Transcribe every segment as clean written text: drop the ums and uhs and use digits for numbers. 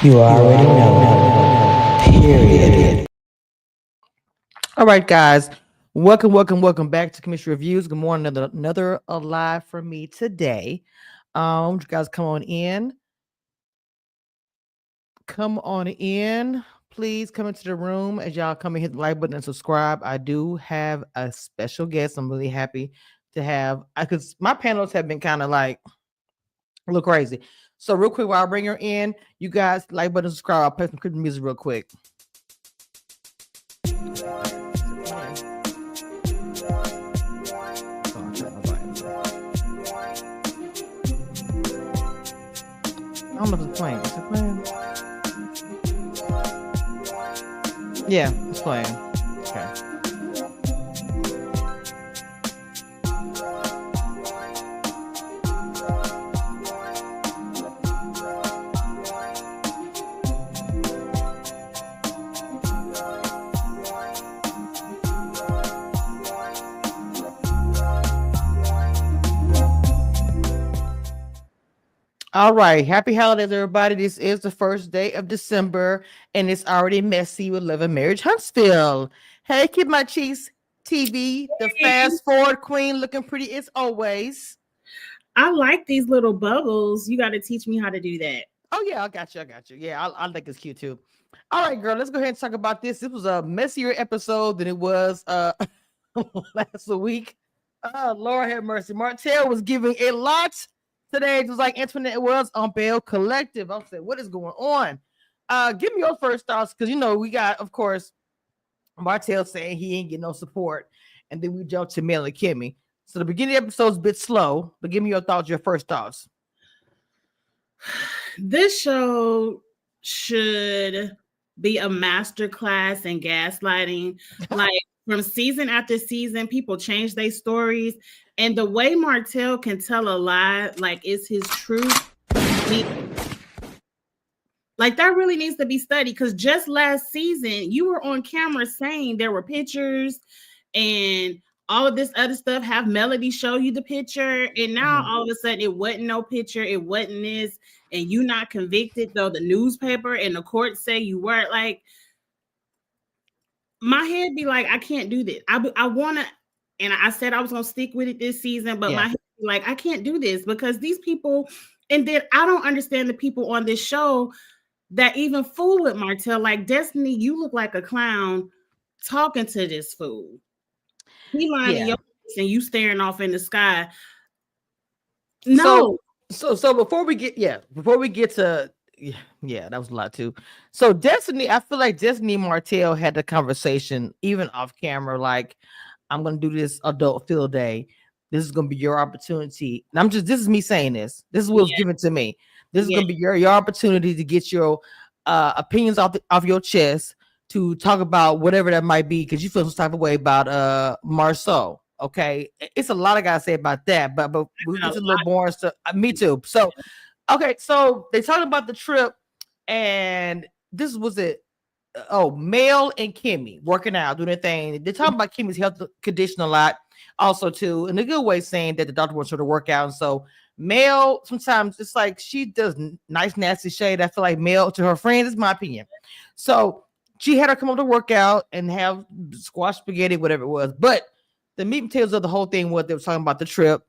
You already know. Period. All right, guys. Welcome back to Chemistry Reviews. Good morning. Another alive for me today. You guys come on in. Come on in. Please come into the room as y'all come and hit the like button and subscribe. I do have a special guest. I'm really happy to have because my panels have been kind of like a little crazy. So real quick, while I bring her in, you guys like button, subscribe. I'll play some creepy music real quick. I don't know if it's playing. Is it playing? Yeah, it's playing. Okay. All right. Happy holidays, everybody. This is the first day of December, and it's already messy with Love and Marriage Huntsville. Hey, Kid My Cheese TV, the fast forward queen, looking pretty as always. I like these little bubbles. You got to teach me how to do that. Oh, yeah, I got you. Yeah, I think it's cute too. All right, girl, let's go ahead and talk about this. This was a messier episode than it was last week. Lord have mercy. Martell was giving a lot today, just like Antoinette was on Bell Collective. I said, what is going on? Give me your first thoughts, because we got, of course, Martell saying he ain't getting no support, and then we jumped to Mel and Kimmy. So the beginning of the episode is a bit slow, but give me your first thoughts. This show should be a masterclass in gaslighting. Like from season after season, people change their stories, and the way Martell can tell a lie like it's his truth, like that really needs to be studied. Because just last season, you were on camera saying there were pictures and all of this other stuff, have Melody show you the picture, and now all of a sudden it wasn't no picture, it wasn't this, and you not convicted, though the newspaper and the court say you weren't. Like, my head be like, I can't do this. I want to, and I said I was going to stick with it this season, but my head be like, I can't do this because these people, and then I don't understand the people on this show that even fool with Martell. Like, Destiny, you look like a clown talking to this fool. He lying in your face and you staring off in the sky. No. So before we get to that was a lot too. So Destiny, I feel like Destiny and Martell had the conversation even off camera, like, I'm gonna do this adult field day. This is gonna be your opportunity. And this is me saying this. This is what's given to me. This is gonna be your opportunity to get your opinions off your chest, to talk about whatever that might be, because you feel some type of way about Marceau. Okay, it's a lot I gotta say about that, but we get a little boring stuff. Me too. So, okay, so they talked about the trip, and this was it. Mel and Kimmy working out, doing their thing. They talk about Kimmy's health condition a lot, also too, in a good way, saying that the doctor wants her to work out. And so Mel, sometimes it's like she does nice, nasty shade. I feel like Mel to her friends, is my opinion. So she had her come up to work out and have squash spaghetti, whatever it was. But the meat and potatoes of the whole thing was they were talking about the trip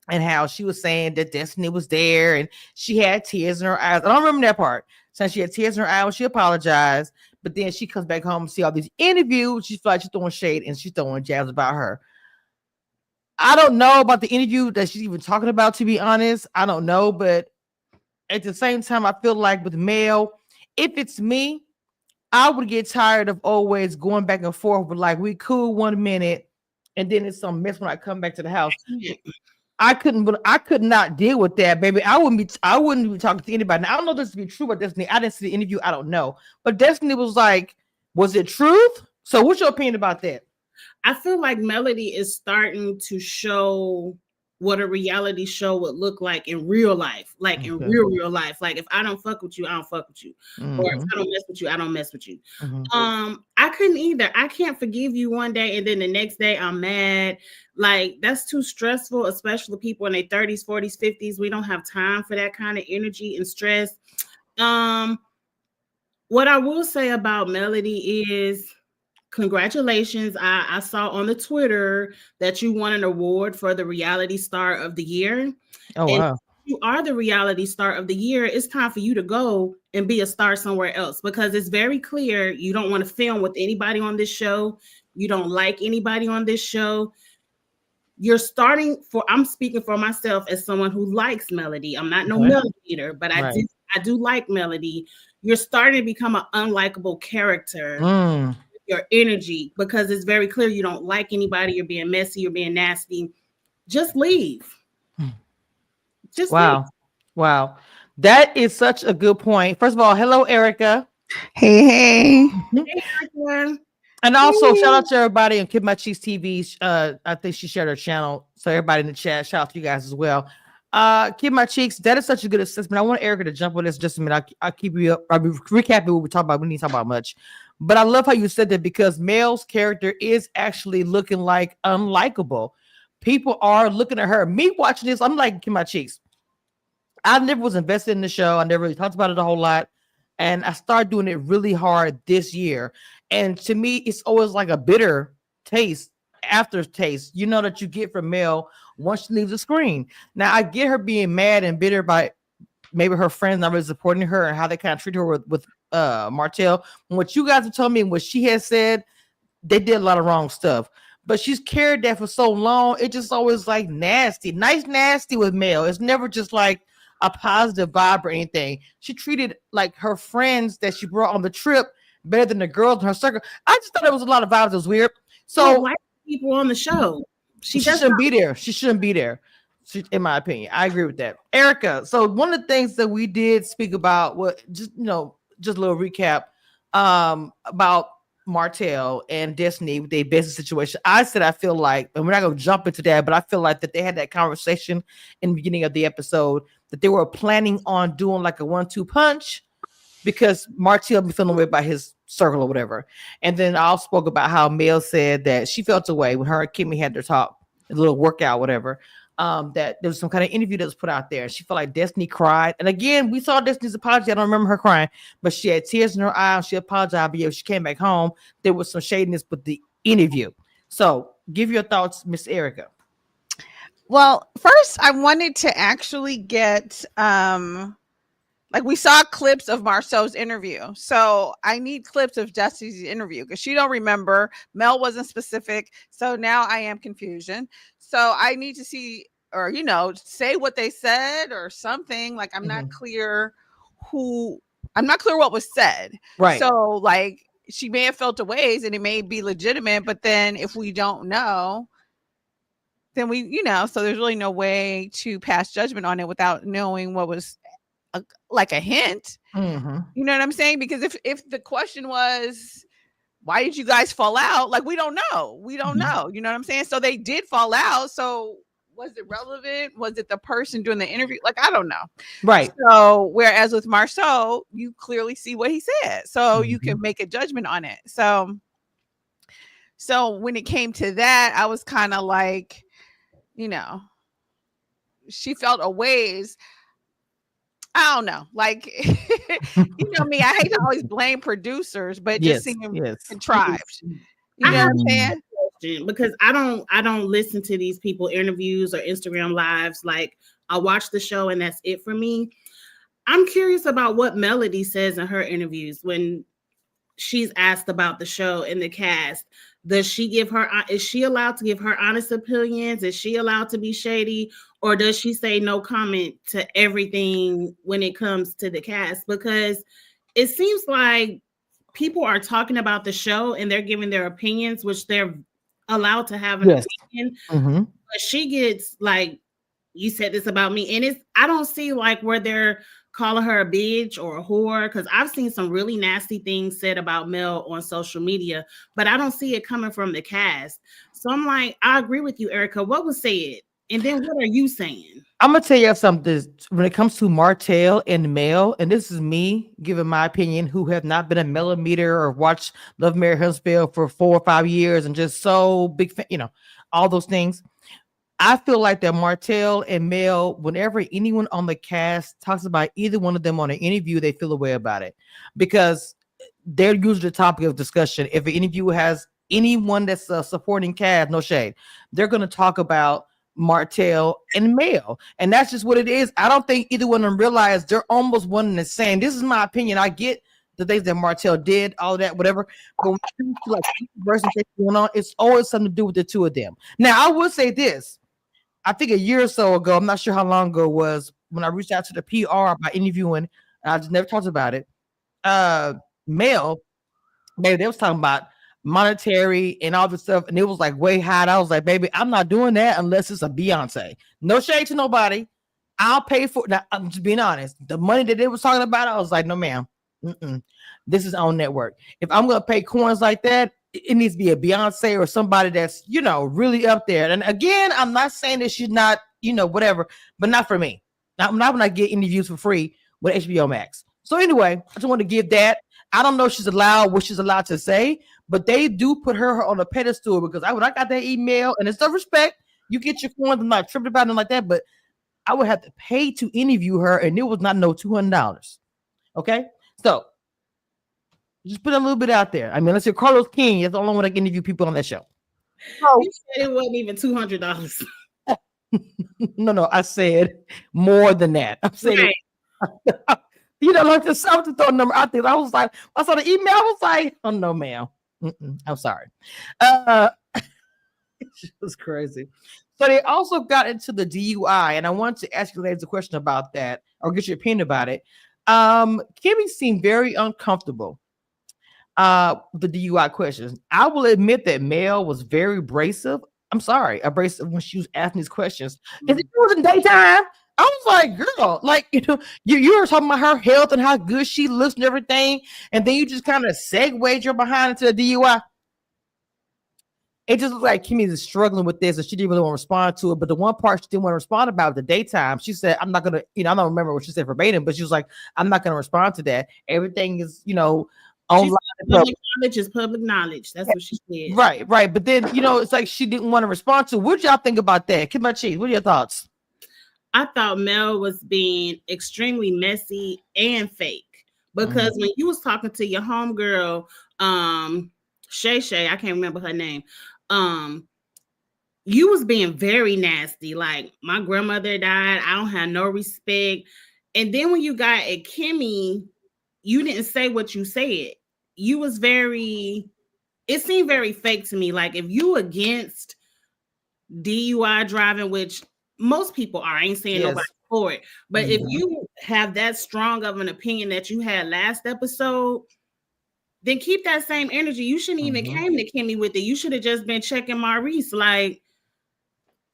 and how she was saying that Destiny was there and she had tears in her eyes. I don't remember that part. So she had tears in her eyes, she apologized, but then she comes back home and see all these interviews. She feels like she's throwing shade and she's throwing jabs about her. I don't know about the interview that she's even talking about, to be honest. I don't know, but at the same time, I feel like with Mel, if it's me, I would get tired of always going back and forth with, like, we cool 1 minute and then it's some mess when I come back to the house. I could not deal with that, baby. I wouldn't be talking to anybody. Now, I don't know this to be true about Destiny. I didn't see the interview. I don't know. But Destiny was like, was it truth? So what's your opinion about that? I feel like Melody is starting to show what a reality show would look like in real life, like in real life. Like, if I don't fuck with you, I don't fuck with you. Or if I don't mess with you, I don't mess with you. I couldn't either. I can't forgive you one day and then the next day I'm mad. Like, that's too stressful, especially people in their 30s, 40s, 50s. We don't have time for that kind of energy and stress. What I will say about Melody is congratulations. I saw on the Twitter that you won an award for the reality star of the year. Oh And wow. you are the reality star of the year. It's time for you to go and be a star somewhere else, because it's very clear you don't want to film with anybody on this show. You don't like anybody on this show. You're starting for, I'm speaking for myself as someone who likes Melody. I'm not no Right. Melody eater, but Right. I do like Melody. You're starting to become an unlikable character, Mm. your energy, because it's very clear you don't like anybody. You're being messy, you're being nasty. Just leave. Just leave. Wow. Wow. That is such a good point. First of all, hello, Erica. Hey, hey. Hey, Erica. And also shout out to everybody on Kid My Cheeks TV. I think she shared her channel. So everybody in the chat, shout out to you guys as well. Kid My Cheeks, that is such a good assessment. I want Erica to jump on this just a minute. I'll keep you up. I'll be recapping what we talk about. We need to talk about much. But I love how you said that, because Mel's character is actually looking like unlikable. People are looking at her. Me watching this, I'm like, Kid My Cheeks. I never was invested in the show. I never really talked about it a whole lot. And I started doing it really hard this year. And to me, it's always like a bitter taste, aftertaste, you know, that you get from Mel once she leaves the screen. Now, I get her being mad and bitter by maybe her friends not really supporting her and how they kind of treat her with Martell. What you guys have told me and what she has said, they did a lot of wrong stuff. But she's carried that for so long. It just always like nasty, nice, nasty with Mel. It's never just like a positive vibe or anything. She treated like her friends that she brought on the trip better than the girls in her circle. I just thought it was a lot of vibes. It was weird. So So like people on the show. she shouldn't be there. She shouldn't be there. In my opinion, I agree with that. Erica. So one of the things that we did speak about, what just just a little recap about Martell and Destiny with their business situation. I said I feel like, and we're not gonna jump into that, but I feel like that they had that conversation in the beginning of the episode that they were planning on doing like a 1-2 punch, because Martell be feeling weird by his circle or whatever. And then I also spoke about how Mel said that she felt away when her and Kimmy had their talk, a little workout, whatever. That there was some kind of interview that was put out there. She felt like Destiny cried. And again, we saw Destiny's apology. I don't remember her crying, but she had tears in her eyes. She apologized. But yeah, she came back home. There was some shadiness with the interview. So give your thoughts, Miss Erica. Well, first I wanted to actually get like we saw clips of Marceau's interview. So I need clips of Destiny's interview because she don't remember. Mel wasn't specific. So now I am confusion. So I need to see, or say what they said or something. Like I'm not clear what was said. Right. So like she may have felt a ways and it may be legitimate, but then if we don't know, then so there's really no way to pass judgment on it without knowing what was like a hint. Mm-hmm. You know what I'm saying? Because if the question was, why did you guys fall out? Like, we don't know. You know what I'm saying? So they did fall out. So was it relevant? Was it the person doing the interview? Like, I don't know. Right. So whereas with Marceau, you clearly see what he said. So you can make a judgment on it. So when it came to that, I was kind of like, she felt a ways. I don't know. Like, me, I hate to always blame producers, but it just seemed contrived. You know what I'm saying? Because I don't listen to these people interviews or Instagram lives. Like, I watch the show and that's it for me. I'm curious about what Melody says in her interviews when she's asked about the show and the cast. Is she allowed to give her honest opinions? Is she allowed to be shady? Or does she say no comment to everything when it comes to the cast? Because it seems like people are talking about the show and they're giving their opinions, which they're allowed to have an opinion. But she gets like, you said this about me. And I don't see like where they're calling her a bitch or a whore, because I've seen some really nasty things said about Mel on social media, but I don't see it coming from the cast. So I'm like, I agree with you, Erica. What was said? And then what are you saying? I'm gonna tell you something. When it comes to Martell and Mel, and this is me giving my opinion, who have not been a millimeter or watched Love, Marry, Husband for 4 or 5 years and just so big fan, all those things. I feel like that Martell and Mel, whenever anyone on the cast talks about either one of them on an interview, they feel a way about it. Because they're usually the topic of discussion. If an interview has anyone that's supporting cast, no shade, they're going to talk about Martell and Mel, and that's just what it is. I don't think either one of them realize they're almost one and the same. This is my opinion. I get the things that Martell did, all that, whatever, but when it comes to like versus going on, it's always something to do with the two of them. Now, I will say this: I think a year or so ago, I'm not sure how long ago it was, when I reached out to the PR by interviewing, I just never talked about it. Mel, maybe they was talking about monetary and all this stuff, and it was like way high. I was like, baby, I'm not doing that unless it's a Beyonce. No shade to nobody. I'll pay for it. Now, I'm just being honest. The money that they was talking about, I was like, no, ma'am. This is on network. If I'm gonna pay coins like that, it needs to be a Beyonce or somebody that's, you know, really up there. And again, I'm not saying that she's not, you know, whatever, but not for me. Not when I get interviews for free with HBO Max. So anyway, I just want to give that. I don't know if she's allowed what she's allowed to say, but they do put her on a pedestal because when I got that email, and it's no respect, you get your coins. I'm not tripping about it like that, but I would have to pay to interview her, and it was not no $200. Okay, so just put a little bit out there. I mean, let's say Carlos King is the only one that can interview people on that show. You said it wasn't even $200. No, I said more than that. I'm saying, right. You know, like just something to throw a number out there. I was like, I saw the email. I was like, oh no, ma'am. I'm sorry. It was crazy. So they also got into the DUI, and I want to ask you ladies a question about that, or get your opinion about it. Kimmy seemed very uncomfortable with the DUI questions. I will admit that Mel was very abrasive. I'm sorry, abrasive when she was asking these questions. If it was in daytime, I was like, girl, like, you know, you were talking about her health and how good she looks and everything, and then you just kind of segued your behind into the DUI. It just looked like Kimmy is struggling with this, and she didn't really want to respond to it. But the one part she didn't want to respond about the daytime, she said, I'm not gonna, you know, I don't remember what she said verbatim, but she was like, I'm not gonna respond to that. Everything is, you know, online. Public knowledge is public knowledge. That's what she said. Right. But then, you know, it's like she didn't want to respond to. What y'all think about that? Kim Cheese, what are your thoughts? I thought Mel was being extremely messy and fake because when you was talking to your homegirl, Shay, I can't remember her name. You was being very nasty. Like, my grandmother died. I don't have no respect. And then when you got at Kimmy, you didn't say what you said. You was it seemed very fake to me. Like, if you against DUI driving, which most people are, I ain't saying nobody for it, but if you have that strong of an opinion that you had last episode, then keep that same energy. You shouldn't even came to Kimmy with it. You should have just been checking Maurice. Like,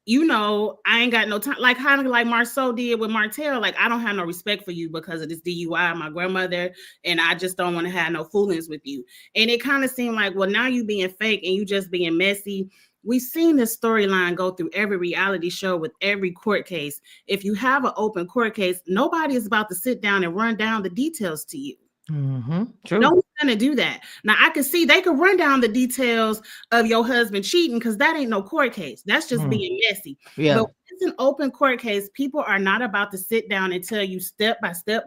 you know, I ain't got no time. Like, kind of like Marceau did with Martell. Like, I don't have no respect for you because of this DUI, my grandmother, and I just don't want to have no foolings with you. And it kind of seemed like, well, now you being fake and you just being messy. We've seen this storyline go through every reality show with every court case. If you have an open court case, nobody is about to sit down and run down the details to you. True. No one's gonna do that. Now, I can see they could run down the details of your husband cheating because that ain't no court case. That's just being messy. Yeah. But when it's an open court case, people are not about to sit down and tell you step by step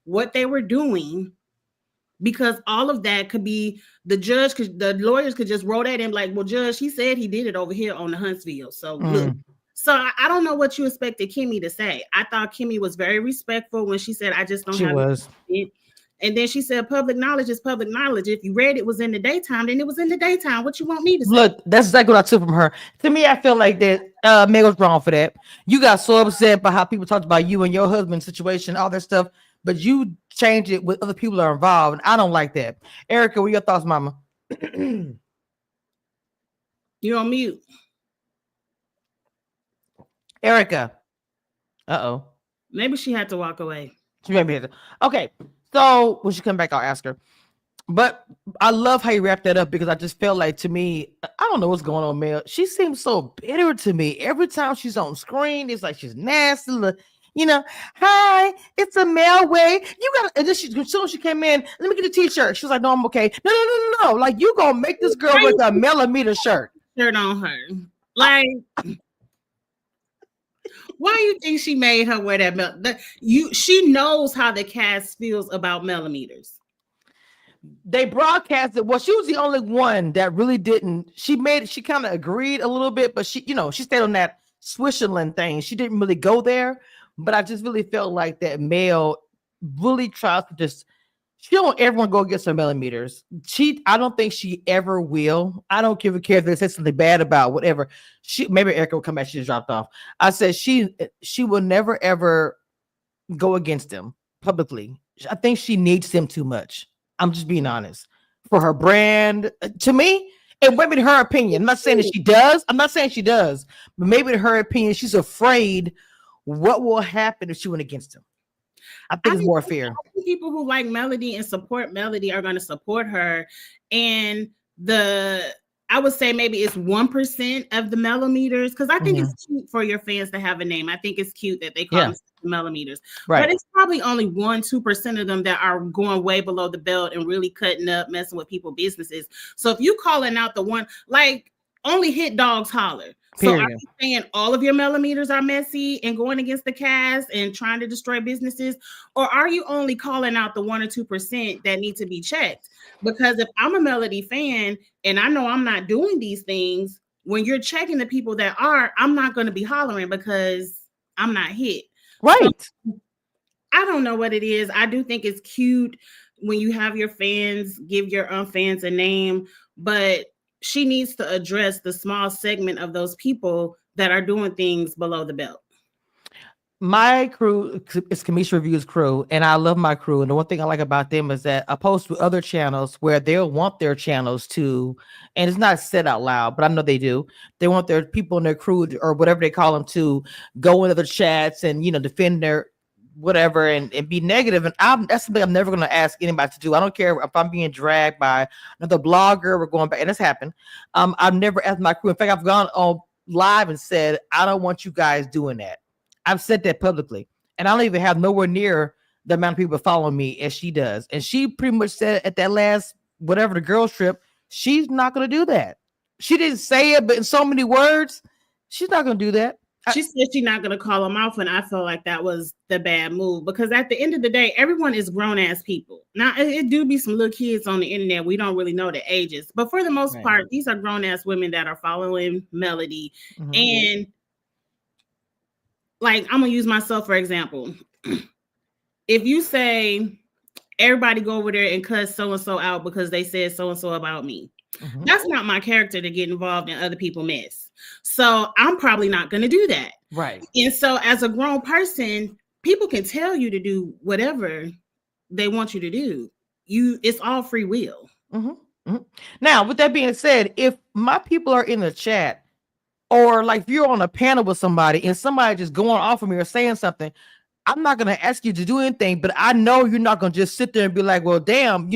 what they were doing, because all of that could be the lawyers could just roll that in like, well, judge, he said he did it over here on the Huntsville. So look. So I don't know what you expected Kimmy to say. I thought Kimmy was very respectful when she said, I just don't have it. And then she said, public knowledge is public knowledge. If you read it was in the daytime, then it was in the daytime. What you want me to say? Look, that's exactly what I took from her. To me, I feel like that Meg was wrong for that. You got so upset by how people talked about you and your husband's situation, all that stuff, but you changed it with other people that are involved. And I don't like that. Erica, what are your thoughts, mama? You're on mute. Erica. Uh-oh. Maybe she had to walk away. She maybe had to. Okay. So when she come back, I'll ask her. But I love how you wrapped that up because I just felt like, to me, I don't know what's going on, Mel. She seems so bitter to me. Every time she's on screen, it's like she's nasty. You know, hi, it's a Mel Way. You got, and then as soon as she came in, let me get a t-shirt. She was like, no, I'm okay. No. Like, you gonna make this girl with a millimeter shirt on her. Like, why do you think she made her wear that? She knows how the cast feels about millimeters. they broadcasted. Well, she was the only one that really didn't. She kind of agreed a little bit, but she stayed on that Switzerland thing. She didn't really go there. But I just really felt like that Mel really tries to just. She don't want everyone go get some millimeters. I don't think she ever will. I don't give a care if they say something bad about whatever. Maybe Erica will come back. She just dropped off. I said she will never ever go against them publicly. I think she needs them too much. I'm just being honest. For her brand, to me, and maybe in her opinion. I'm not saying that she does. I'm not saying she does, but maybe in her opinion, she's afraid what will happen if she went against him. I think it's more fear. People who like Melody and support Melody are going to support her. And I would say maybe it's 1% of the millimeters, because I think it's cute for your fans to have a name. I think it's cute that they call them millimeters. Right. But it's probably only 1-2% of them that are going way below the belt and really cutting up, messing with people's businesses. So if you calling out the one, like only hit dogs holler. So are you saying all of your millimeters are messy and going against the cast and trying to destroy businesses? Or are you only calling out the 1 or 2% that need to be checked? Because if I'm a Melody fan and I know I'm not doing these things, when you're checking the people that are, I'm not going to be hollering because I'm not hit. Right. So, I don't know what it is. I do think it's cute when you have your fans give your fans a name, but she needs to address the small segment of those people that are doing things below the belt. My crew is Cameshia Reviews crew, and I love my crew. And the one thing I like about them is that opposed to other channels where they'll want their channels to, and it's not said out loud, but I know they do. They want their people in their crew or whatever they call them to go into the chats and defend their whatever and be negative. And that's something I'm never going to ask anybody to do. I don't care if I'm being dragged by another blogger. We're going back, and it's happened. I've never asked my crew. In fact, I've gone on live and said, I don't want you guys doing that. I've said that publicly, and I don't even have nowhere near the amount of people following me as she does. And she pretty much said at that last, whatever, the girls trip, she's not going to do that. She didn't say it, but in so many words, she's not going to do that. She said she's not going to call them out, and I felt like that was the bad move, because at the end of the day, everyone is grown-ass people. Now, it do be some little kids on the internet. We don't really know the ages, but for the most part, these are grown-ass women that are following Melody. And like, I'm going to use myself for example. If you say, everybody go over there and cuss so-and-so out because they said so-and-so about me, that's not my character to get involved in other people's mess. So I'm probably not going to do that. Right. And so as a grown person, people can tell you to do whatever they want you to do. It's all free will. Now, with that being said, if my people are in the chat, or like if you're on a panel with somebody and somebody just going off of me or saying something, I'm not going to ask you to do anything, but I know you're not going to just sit there and be like, well, damn,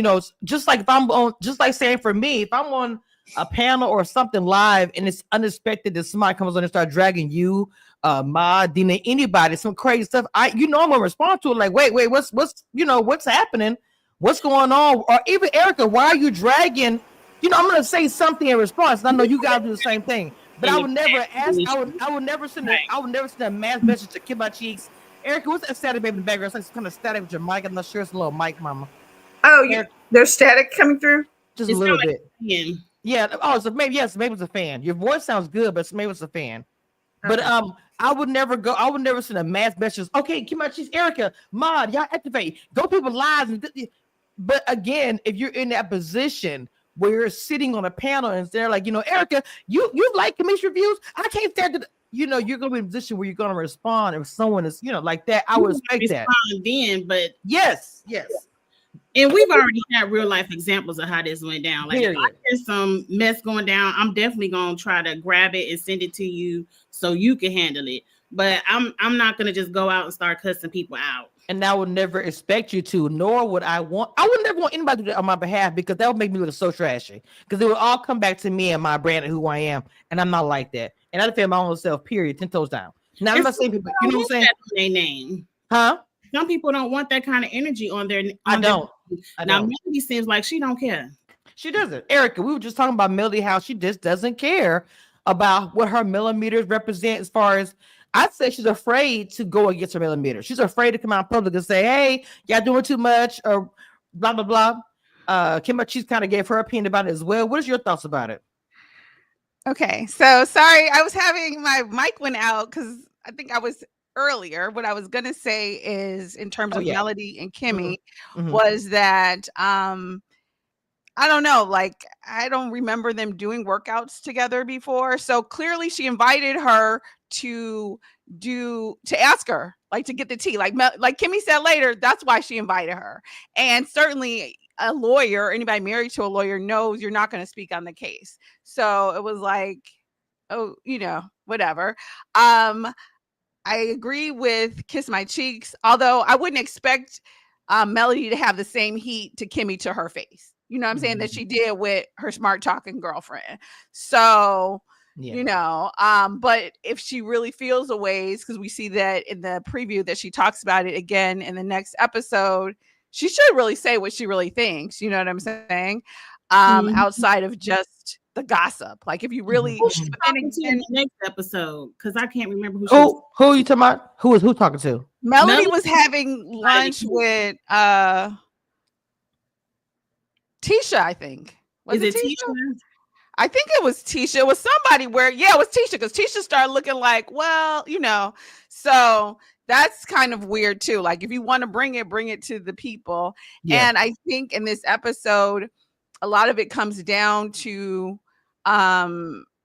just like if I'm on, just like saying for me, if I'm on a panel or something live and it's unexpected that somebody comes on and start dragging you, Dina, anybody, some crazy stuff, I'm gonna respond to it like, wait, what's happening? What's going on? Or even Erica, why are you dragging? I'm gonna say something in response. And I know you guys do the same thing, but I would never ask. I would never send a mass message to Kid My Cheeks. Erica, what's that static baby in the background? It's like some kind of static with your mic. I'm not sure. It's a little mic, mama. Oh, there's static coming through? Just a little bit. Yeah. Oh, so maybe it's a fan. Your voice sounds good, but maybe it's a fan. Okay. But I would never send a mass message. Okay, Kid My Cheeks, Erica, Mod, y'all activate. Go people lives. But again, if you're in that position where you're sitting on a panel and they're like, Erica, you like Cameshia Reviews? I can't stand it. You're going to be in a position where you're going to respond if someone is, like that. I would expect that. Then, but yes. And we've already had real life examples of how this went down. Like, if I hear some mess going down, I'm definitely going to try to grab it and send it to you so you can handle it. But I'm not going to just go out and start cussing people out. And I would never expect you to, nor would I would never want anybody to do that on my behalf, because that would make me look so trashy. Because it would all come back to me and my brand and who I am. And I'm not like that. And I defend my own self, period, 10 toes down. Now, I'm not saying people, you know what I'm saying? Their name. Huh? Some people don't want that kind of energy on their name. I don't. Now, Melody seems like she don't care. She doesn't. Erica, we were just talking about Melody, how she just doesn't care about what her millimeters represent as far as, I'd say she's afraid to go against her millimeters. She's afraid to come out in public and say, hey, y'all doing too much or blah, blah, blah. Kimber Cheese kind of gave her opinion about it as well. What is your thoughts about it? Okay, so sorry, I was having my mic went out because I think I was earlier. What I was gonna say is, in terms of Melody and Kimmy, was that I don't know, like I don't remember them doing workouts together before. So clearly, she invited her to ask her, like, to get the tea. Like Kimmy said later, that's why she invited her. And certainly, a lawyer, anybody married to a lawyer, knows you're not going to speak on the case. So it was like, oh, whatever. I agree with Kiss My Cheeks, although I wouldn't expect Melody to have the same heat to Kimmy to her face. You know what I'm saying? That she did with her smart talking girlfriend. So, but if she really feels a ways, because we see that in the preview that she talks about it again in the next episode, she should really say what she really thinks. You know what I'm saying? Outside of just the gossip. Like if you really in the next episode, because I can't remember who who are you talking about? Who talking to? Melody was having lunch with Tisha, I think. Is it Tisha? I think it was Tisha. It was somebody it was Tisha, because Tisha started looking like, well, so that's kind of weird too. Like if you want to bring it to the people. Yeah. And I think in this episode, a lot of it comes down to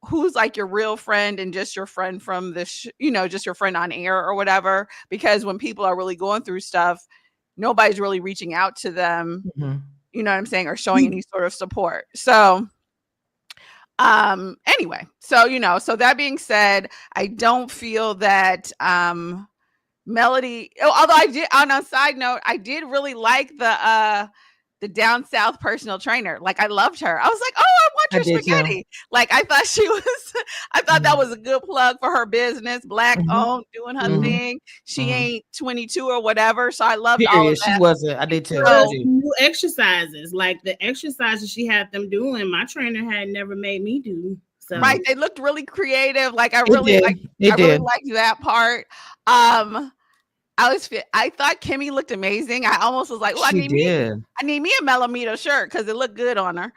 who's like your real friend and just your friend from the just your friend on air or whatever. Because when people are really going through stuff, nobody's really reaching out to them. You know what I'm saying? Or showing any sort of support. So anyway, so so that being said, I don't feel that Melody, although I did, on a side note, I did really like the down south personal trainer. Like I loved her. I was like, oh, I want your spaghetti. Too. Like I thought I thought that was a good plug for her business, Black owned, doing her thing. She ain't 22 or whatever. So I loved all of that. She wasn't. I did too. New exercises, like the exercises she had them doing, my trainer had never made me do. So. Right. They looked really creative. Like I really liked that part. I thought Kimmy looked amazing. I almost was like, well, I need me a Melamito shirt because it looked good on her.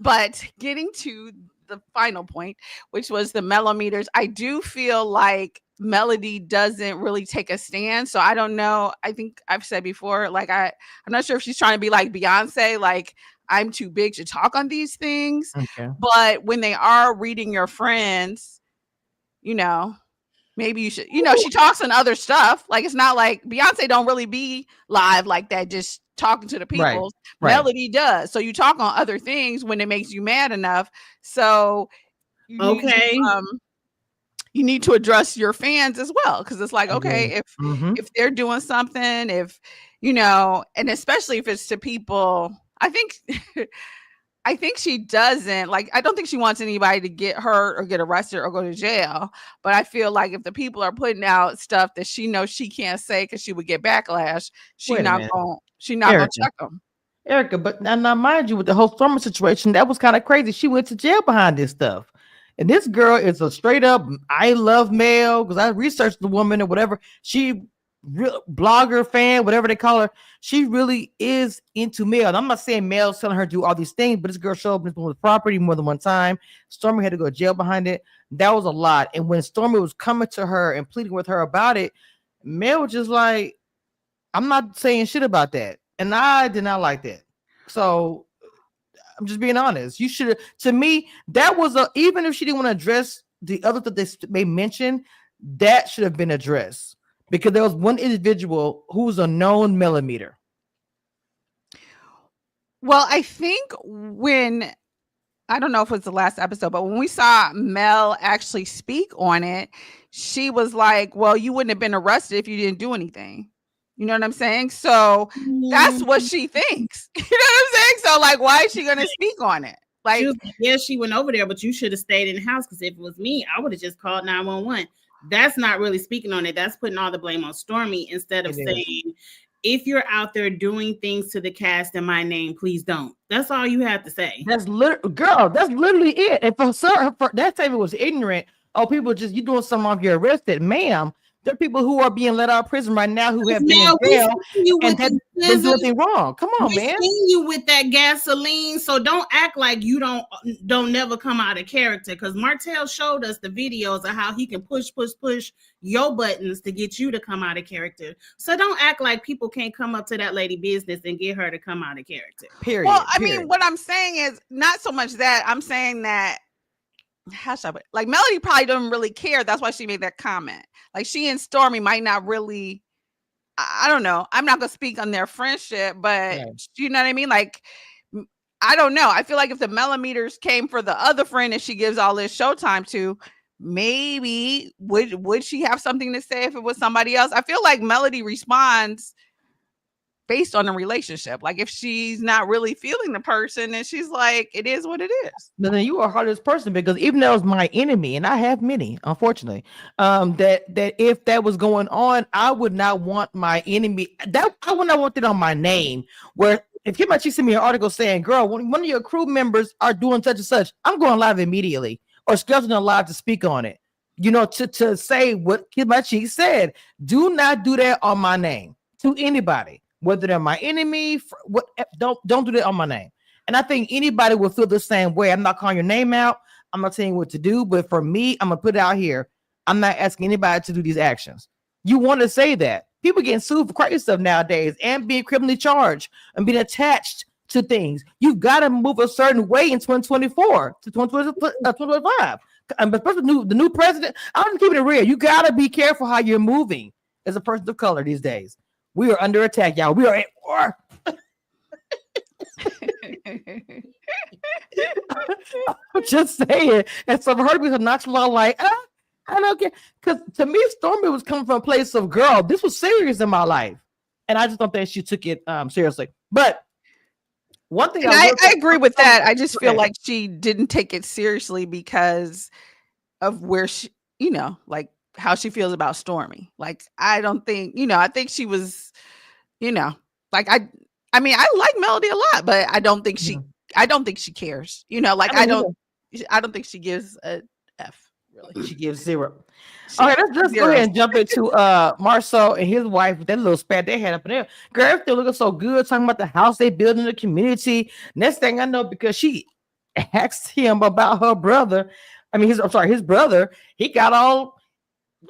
But getting to the final point, which was the Melometers, I do feel like Melody doesn't really take a stand. So I don't know. I think I've said before, like I'm not sure if she's trying to be like Beyonce, like I'm too big to talk on these things. Okay. But when they are reading your friends, maybe you should, she talks on other stuff. Like, it's not like Beyonce don't really be live like that, just talking to the people. Right. Melody does. So you talk on other things when it makes you mad enough. So you need to address your fans as well. Cause it's like, okay, if they're doing something, and especially if it's to people, I think she doesn't like, I don't think she wants anybody to get hurt or get arrested or go to jail. But I feel like if the people are putting out stuff that she knows she can't say because she would get backlash, she's not gonna check them. Erica, but now mind you, with the whole Stormy situation, that was kind of crazy. She went to jail behind this stuff. And this girl is a straight up I love Mel, because I researched the woman or whatever. She blogger fan, whatever they call her, she really is into Mel. And I'm not saying Mel's telling her to do all these things, but this girl showed up with property more than one time. Stormy had to go to jail behind it. That was a lot. And when Stormy was coming to her and pleading with her about it, Mel was just like, I'm not saying shit about that. And I did not like that. So I'm just being honest. You should, to me, that was even if she didn't want to address the other that they mentioned, that should have been addressed. Because there was one individual who's a known millimeter. Well, I think I don't know if it was the last episode, but when we saw Mel actually speak on it, she was like, well, you wouldn't have been arrested if you didn't do anything. You know what I'm saying? So that's what she thinks. You know what I'm saying? So like, why is she going to speak on it? Like, she went over there, but you should have stayed in the house. Because if it was me, I would have just called 911. That's not really speaking on it. That's putting all the blame on Stormy instead of saying, if you're out there doing things to the cast in my name, please don't. That's all you have to say. That's literally it. And for that statement was ignorant. Oh, people just, you doing something off, you're arrested, ma'am. There are people who are being let out of prison right now who have been Now, in we jail seen you and with have the been doing scissors. anything wrong. Come on, We man. seen you with that gasoline, so don't act like you don't never come out of character. Because Martell showed us the videos of how he can push your buttons to get you to come out of character. So don't act like people can't come up to that lady business and get her to come out of character. Period. Well, I period. mean, what I'm saying is not so much that. I'm saying that how should I put it? Like Melody probably doesn't really care. That's why she made that comment. Like she and Stormy might not really. I don't know. I'm not gonna speak on their friendship, but you know what I mean. Like I don't know. I feel like if the millimeters came for the other friend that she gives all this showtime to, maybe would she have something to say if it was somebody else? I feel like Melody responds based on the relationship. Like if she's not really feeling the person, and she's like, it is what it is. But then you are a hardest person because even though it's my enemy, and I have many, unfortunately, that if that was going on, I would not want my enemy. That I would not want it on my name. Where if Kimachi sent me an article saying, "Girl, when one of your crew members are doing such and such," I'm going live immediately or scheduling a live to speak on it. You know, to say what Kimachi said. Do not do that on my name to anybody. Whether they're my enemy, what don't do that on my name. And I think anybody will feel the same way. I'm not calling your name out. I'm not telling you what to do, but for me, I'm gonna put it out here. I'm not asking anybody to do these actions. You want to say that people getting sued for crazy stuff nowadays and being criminally charged and being attached to things. You've got to move a certain way in 2024 to 2025. And especially the new president. I'm keeping it real. You got to be careful how you're moving as a person of color these days. We are under attack, y'all. We are at war. I'm just saying. And so for her to be so nonchalant, like, I don't care. Because to me, Stormy was coming from a place of, girl, this was serious in my life. And I just don't think she took it seriously. But one thing I agree with that. I just feel like she didn't take it seriously because of where she, you know, like how she feels about Stormy. Like, I don't think, you know, I think she was, you know, like I mean, I like Melody a lot, but I don't think she cares, you know, like I don't think she gives a F, really. She gives zero. Okay, let's go ahead and jump into Marceau and his wife with that little spat they had up in there. Girl, everything looking so good, talking about the house they build in the community. Next thing I know, because she asked him about her brother. I mean, his brother, he got all.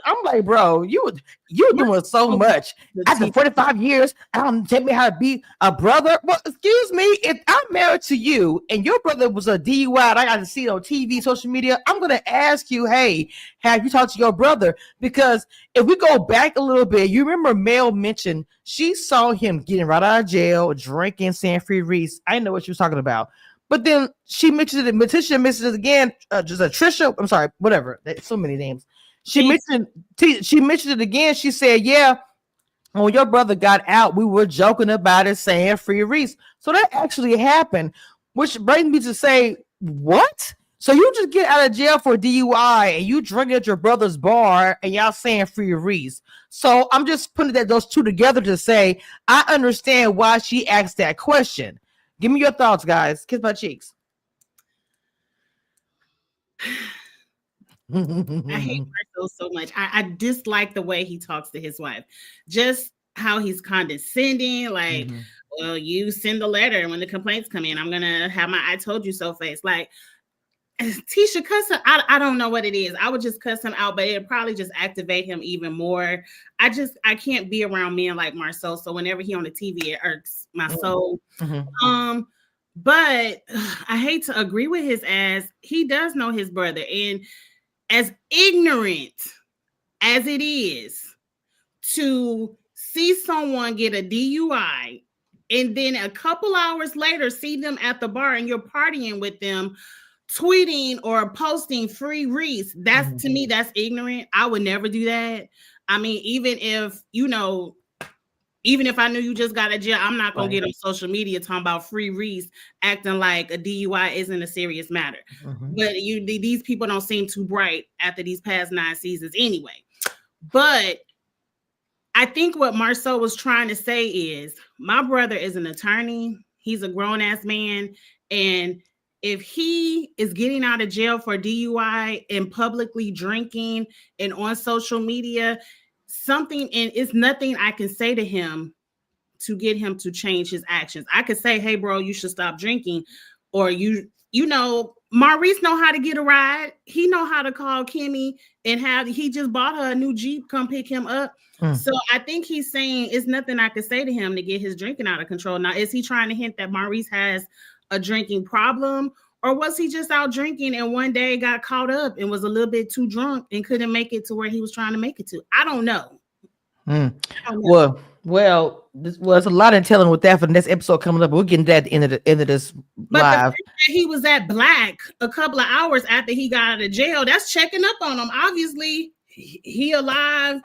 I'm like, bro, you're doing so much. After 45 years, tell me how to be a brother. Well, excuse me, if I'm married to you and your brother was a DUI and I got to see it on TV, social media, I'm going to ask you, hey, have you talked to your brother? Because if we go back a little bit, you remember Mel mentioned she saw him getting right out of jail, drinking Sanfree Reese. I know what she was talking about. But then she mentioned it, Letitia mentioned it again, just a Trisha, I'm sorry, whatever. There's so many names. She mentioned it again. She said, yeah, when your brother got out, we were joking about it, saying free Reese. So that actually happened, which brings me to say, what? So you just get out of jail for DUI and you drink at your brother's bar and y'all saying free Reese. So I'm just putting those two together to say, I understand why she asked that question. Give me your thoughts, guys. Kiss my cheeks. I hate Marceau so much. I dislike the way he talks to his wife. Just how he's condescending. Like, well, you send the letter, and when the complaints come in, I'm gonna have my "I told you so" face. Like, Tisha, cuss him. I don't know what it is. I would just cuss him out, but it'd probably just activate him even more. I can't be around men like Marceau. So whenever he on the TV, it irks my soul. But I hate to agree with his ass. He does know his brother, and as ignorant as it is to see someone get a DUI and then a couple hours later see them at the bar and you're partying with them, tweeting or posting free Reese, that's to me, that's ignorant. I would never do that. I mean, even if I knew you just got a jail, I'm not going to get on social media talking about free Reese, acting like a DUI isn't a serious matter. But these people don't seem too bright after these past 9 seasons anyway. But I think what Marceau was trying to say is, my brother is an attorney. He's a grown-ass man. And if he is getting out of jail for DUI and publicly drinking and on social media, something, and it's nothing I can say to him to get him to change his actions. I could say, hey bro, you should stop drinking, or you know, Maurice know how to get a ride. He know how to call Kimmy and he just bought her a new Jeep, come pick him up. So I think he's saying it's nothing I could say to him to get his drinking out of control. Now, is he trying to hint that Maurice has a drinking problem, or was he just out drinking and one day got caught up and was a little bit too drunk and couldn't make it to where he was trying to make it to? I don't know. Well, there's a lot of telling with that for the next episode coming up. We'll get into that at the end of this But live. the fact that he was at Black a couple of hours after he got out of jail, that's checking up on him. Obviously, he alive.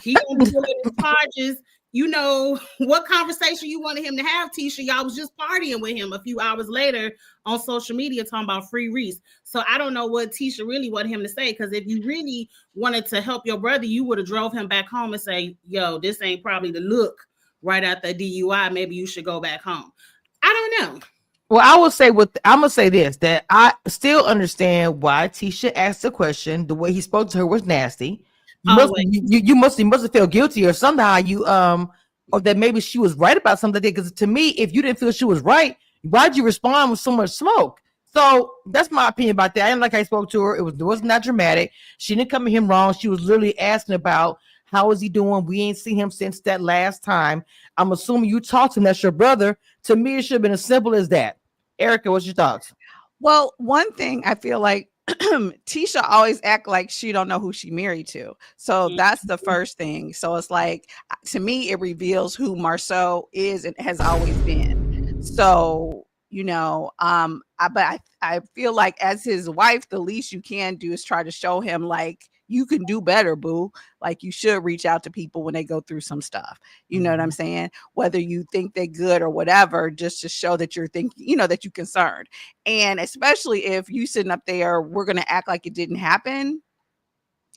He gonna be doing his charges. You know what conversation you wanted him to have, Tisha? Y'all was just partying with him a few hours later on social media talking about free Reese. So I don't know what Tisha really wanted him to say, because if you really wanted to help your brother, you would have drove him back home and say, yo, this ain't probably the look right after DUI. Maybe you should go back home. I don't know. Well, I'm gonna say this, that I still understand why Tisha asked the question. The way he spoke to her was nasty. You must have felt guilty, or somehow or that maybe she was right about something. Because to me, if you didn't feel she was right, why'd you respond with so much smoke? So that's my opinion about that. I didn't like how I spoke to her. It wasn't that dramatic. She didn't come at him wrong. She was literally asking about how is he doing. We ain't seen him since that last time. I'm assuming you talked to him. That's your brother. To me, it should have been as simple as that. Erica, what's your thoughts? Well, one thing I feel like Tisha always act like she don't know who she married to. So that's the first thing. So it's like, to me, it reveals who Marceau is and has always been. So, you know, but I feel like as his wife, the least you can do is try to show him like, you can do better, boo. Like, you should reach out to people when they go through some stuff. You know what I'm saying? Whether you think they're good or whatever, just to show that you're thinking, you know, that you're concerned. And especially if you sitting up there, we're going to act like it didn't happen.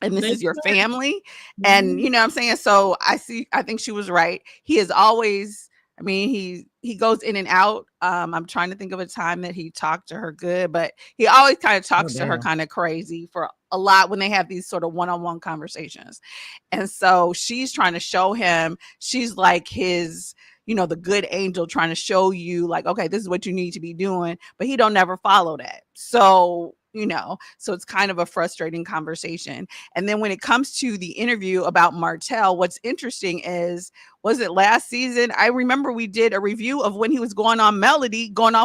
And this is your family. And you know what I'm saying? So I think she was right. He is always, I mean, he goes in and out. I'm trying to think of a time that he talked to her good, but he always kind of talks to her kind of crazy for a lot when they have these sort of one-on-one conversations. And so she's trying to show him, she's like his, you know, the good angel trying to show you like, okay, this is what you need to be doing, but he don't never follow that. So, you know, so it's kind of a frustrating conversation. And then when it comes to the interview about Martell, what's interesting is, was it last season? I remember we did a review of when he was going off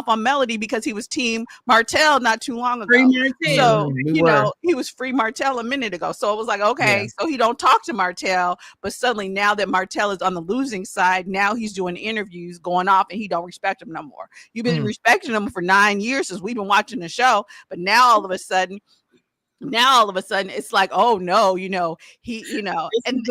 on Melody because he was team Martell not too long ago. So, you know, he was free Martell a minute ago. So it was like, okay, so he don't talk to Martell, but suddenly now that Martell is on the losing side, now he's doing interviews going off and he don't respect him no more. You've been respecting him for 9 years since we've been watching the show, but now all of a sudden it's like, oh no, you know, he, you know, and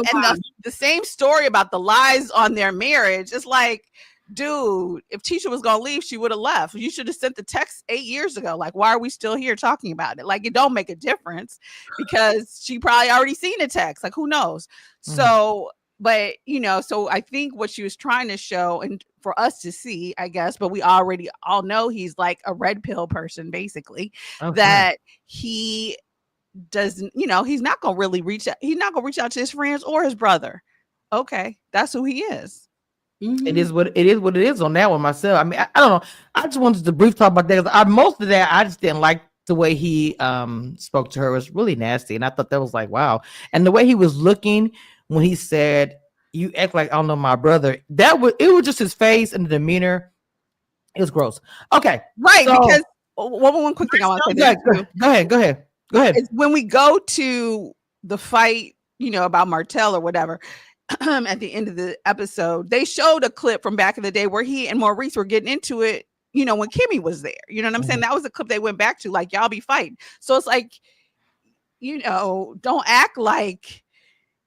the same story about the lies on their marriage. It's like, dude, if Tisha was gonna leave, she would have left. You should have sent the text 8 years ago. Like, why are we still here talking about it? Like, it don't make a difference because she probably already seen the text. Like, who knows? So, but you know, so I think what she was trying to show, and for us to see, I guess, but we already all know he's like a red pill person, basically, that he doesn't, you know, he's not gonna really reach out. He's not gonna reach out to his friends or his brother. Okay, that's who he is. It is what it is on that one myself. I mean, I don't know. I just wanted to brief talk about that. Most of that, I just didn't like the way he spoke to her. It was really nasty, and I thought that was like, wow. And the way he was looking when he said, "You act like I don't know my brother." It was just his face and the demeanor. It was gross. Okay, right? So, because one quick thing I want to say. Go ahead. It's when we go to the fight, you know, about Martell or whatever, at the end of the episode, they showed a clip from back in the day where he and Maurice were getting into it, you know, when Kimmy was there. You know what I'm saying? That was a clip they went back to, like, y'all be fighting. So it's like, you know, don't act like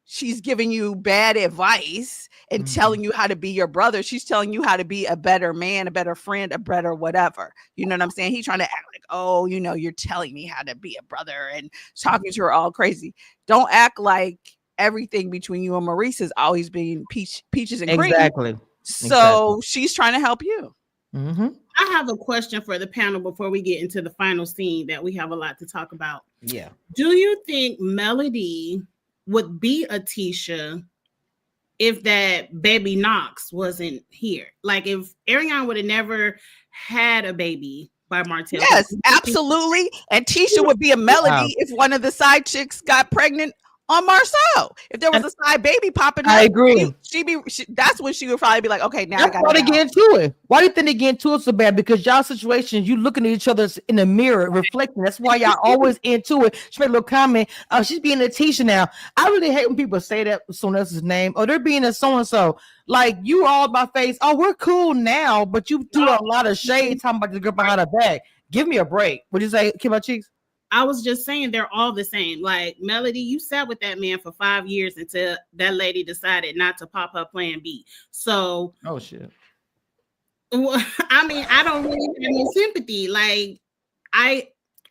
she's giving you bad advice and telling you how to be your brother. She's telling you how to be a better man, a better friend, a better whatever. You know what I'm saying? He's trying to act like, oh, you know, you're telling me how to be a brother and talking to her all crazy. Don't act like everything between you and Maurice has always been peaches and cream. Exactly. So she's trying to help you. I have a question for the panel before we get into the final scene that we have a lot to talk about. Yeah. Do you think Melody would be a Tisha if that baby Knox wasn't here. Like if Ariana would have never had a baby by Martell. Yes, absolutely. And Tisha would be a Melody Wow. if one of the side chicks got pregnant on Marcel. If there was a side baby popping up, I agree. That's when she would probably be like, okay, now That's I why got they get into it. Why do you think they get into it so bad? Because y'all situations, you looking at each other in the mirror, reflecting. That's why y'all always into it. She made a little comment. Oh, she's being a teacher now. I really hate when people say that with someone else's name. Oh, they're being a so-and-so. Like you all my face. Oh, we're cool now, but you do a lot of shade talking about the girl behind her back. Give me a break. What'd you say, Kim Cheeks? I was just saying they're all the same. Like Melody, you sat with that man for 5 years until that lady decided not to pop her plan B. So, oh shit. I mean, I don't really have no sympathy. Like,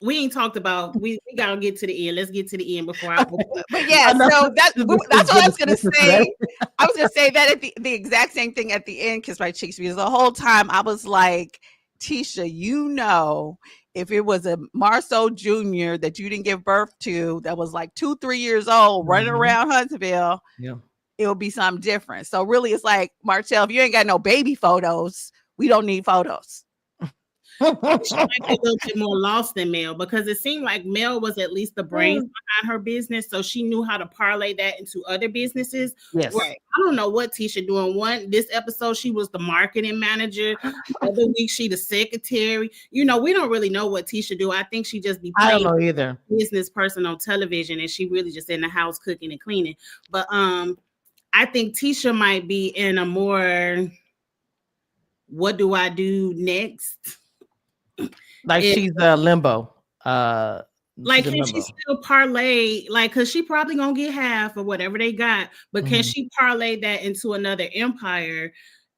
we ain't talked about. We gotta get to the end. Let's get to the end before I. But yeah, so that's what I was gonna say. I was gonna say that at the exact same thing at the end, Kiss My Cheeks, because the whole time I was like, Tisha, you know, if it was a Marceau Jr. that you didn't give birth to, that was like 2-3 years old, running around Huntsville, it would be something different. So really, it's like, Martell, if you ain't got no baby photos, we don't need photos. She might be a little bit more lost than Mel, because it seemed like Mel was at least the brains behind her business, so she knew how to parlay that into other businesses. Yes. Where, I don't know what Tisha doing. This episode she was the marketing manager. The other week she the secretary. You know, we don't really know what Tisha do. I think she just be I playing don't know either. business person on television, and she really just in the house cooking and cleaning. But I think Tisha might be in a more, what do I do next? Like she's limbo. Like, can she still parlay? Like, cause she probably gonna get half or whatever they got, but can she parlay that into another empire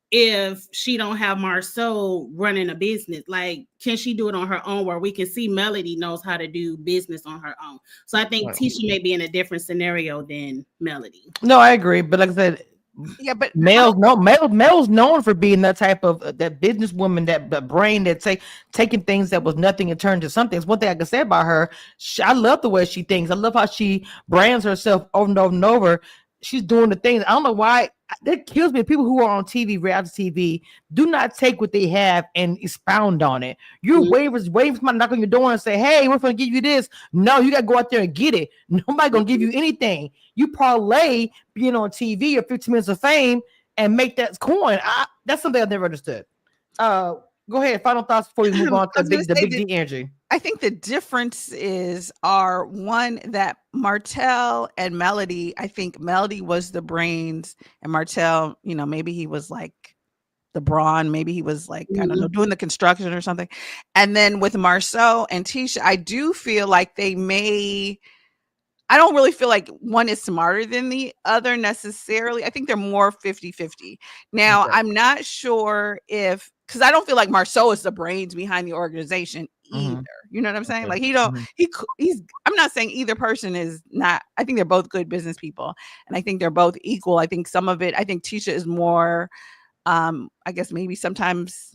if she don't have Marceau running a business? Like, can she do it on her own, where we can see Melody knows how to do business on her own? So I think Tisha may be in a different scenario than Melody. No, I agree, but like I said, yeah, but Mel's known for being that type of that businesswoman, that brain that taking things that was nothing and turned to something. It's one thing I can say about her. I love the way she thinks. I love how she brands herself over and over and over. She's doing the things. I don't know why that kills me. People who are on TV, reality TV, do not take what they have and expound on it. You're waiting for somebody to knock on your door and say, "Hey, we're going to give you this." No, you got to go out there and get it. Nobody going to give you anything. You parlay being on TV or 15 minutes of fame and make that coin. That's something I've never understood. Go ahead. Final thoughts before we move on to the big D energy. I think the differences are, one, that Martell and Melody, I think Melody was the brains and Martell, you know, maybe he was like the brawn, maybe he was like, I don't know, doing the construction or something. And then with Marceau and Tisha, I do feel like I don't really feel like one is smarter than the other necessarily. I think they're more 50-50. Now, I'm not sure because I don't feel like Marceau is the brains behind the organization either. You know what I'm saying? Like I'm not saying either person is not. I think they're both good business people, and I think they're both equal. I think some of it, I think Tisha is more, I guess maybe sometimes,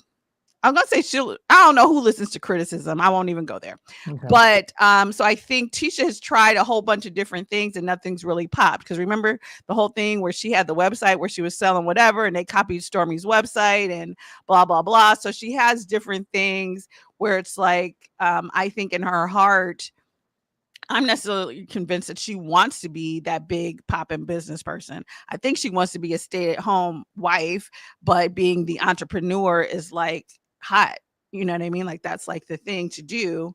I'm gonna say I don't know who listens to criticism. I won't even go there. Okay. But so I think Tisha has tried a whole bunch of different things and nothing's really popped. Because remember the whole thing where she had the website where she was selling whatever and they copied Stormi's website and blah, blah, blah. So she has different things where it's like, I think in her heart, I'm necessarily convinced that she wants to be that big poppin' business person. I think she wants to be a stay-at-home wife, but being the entrepreneur is like hot. You know what I mean? Like that's like the thing to do.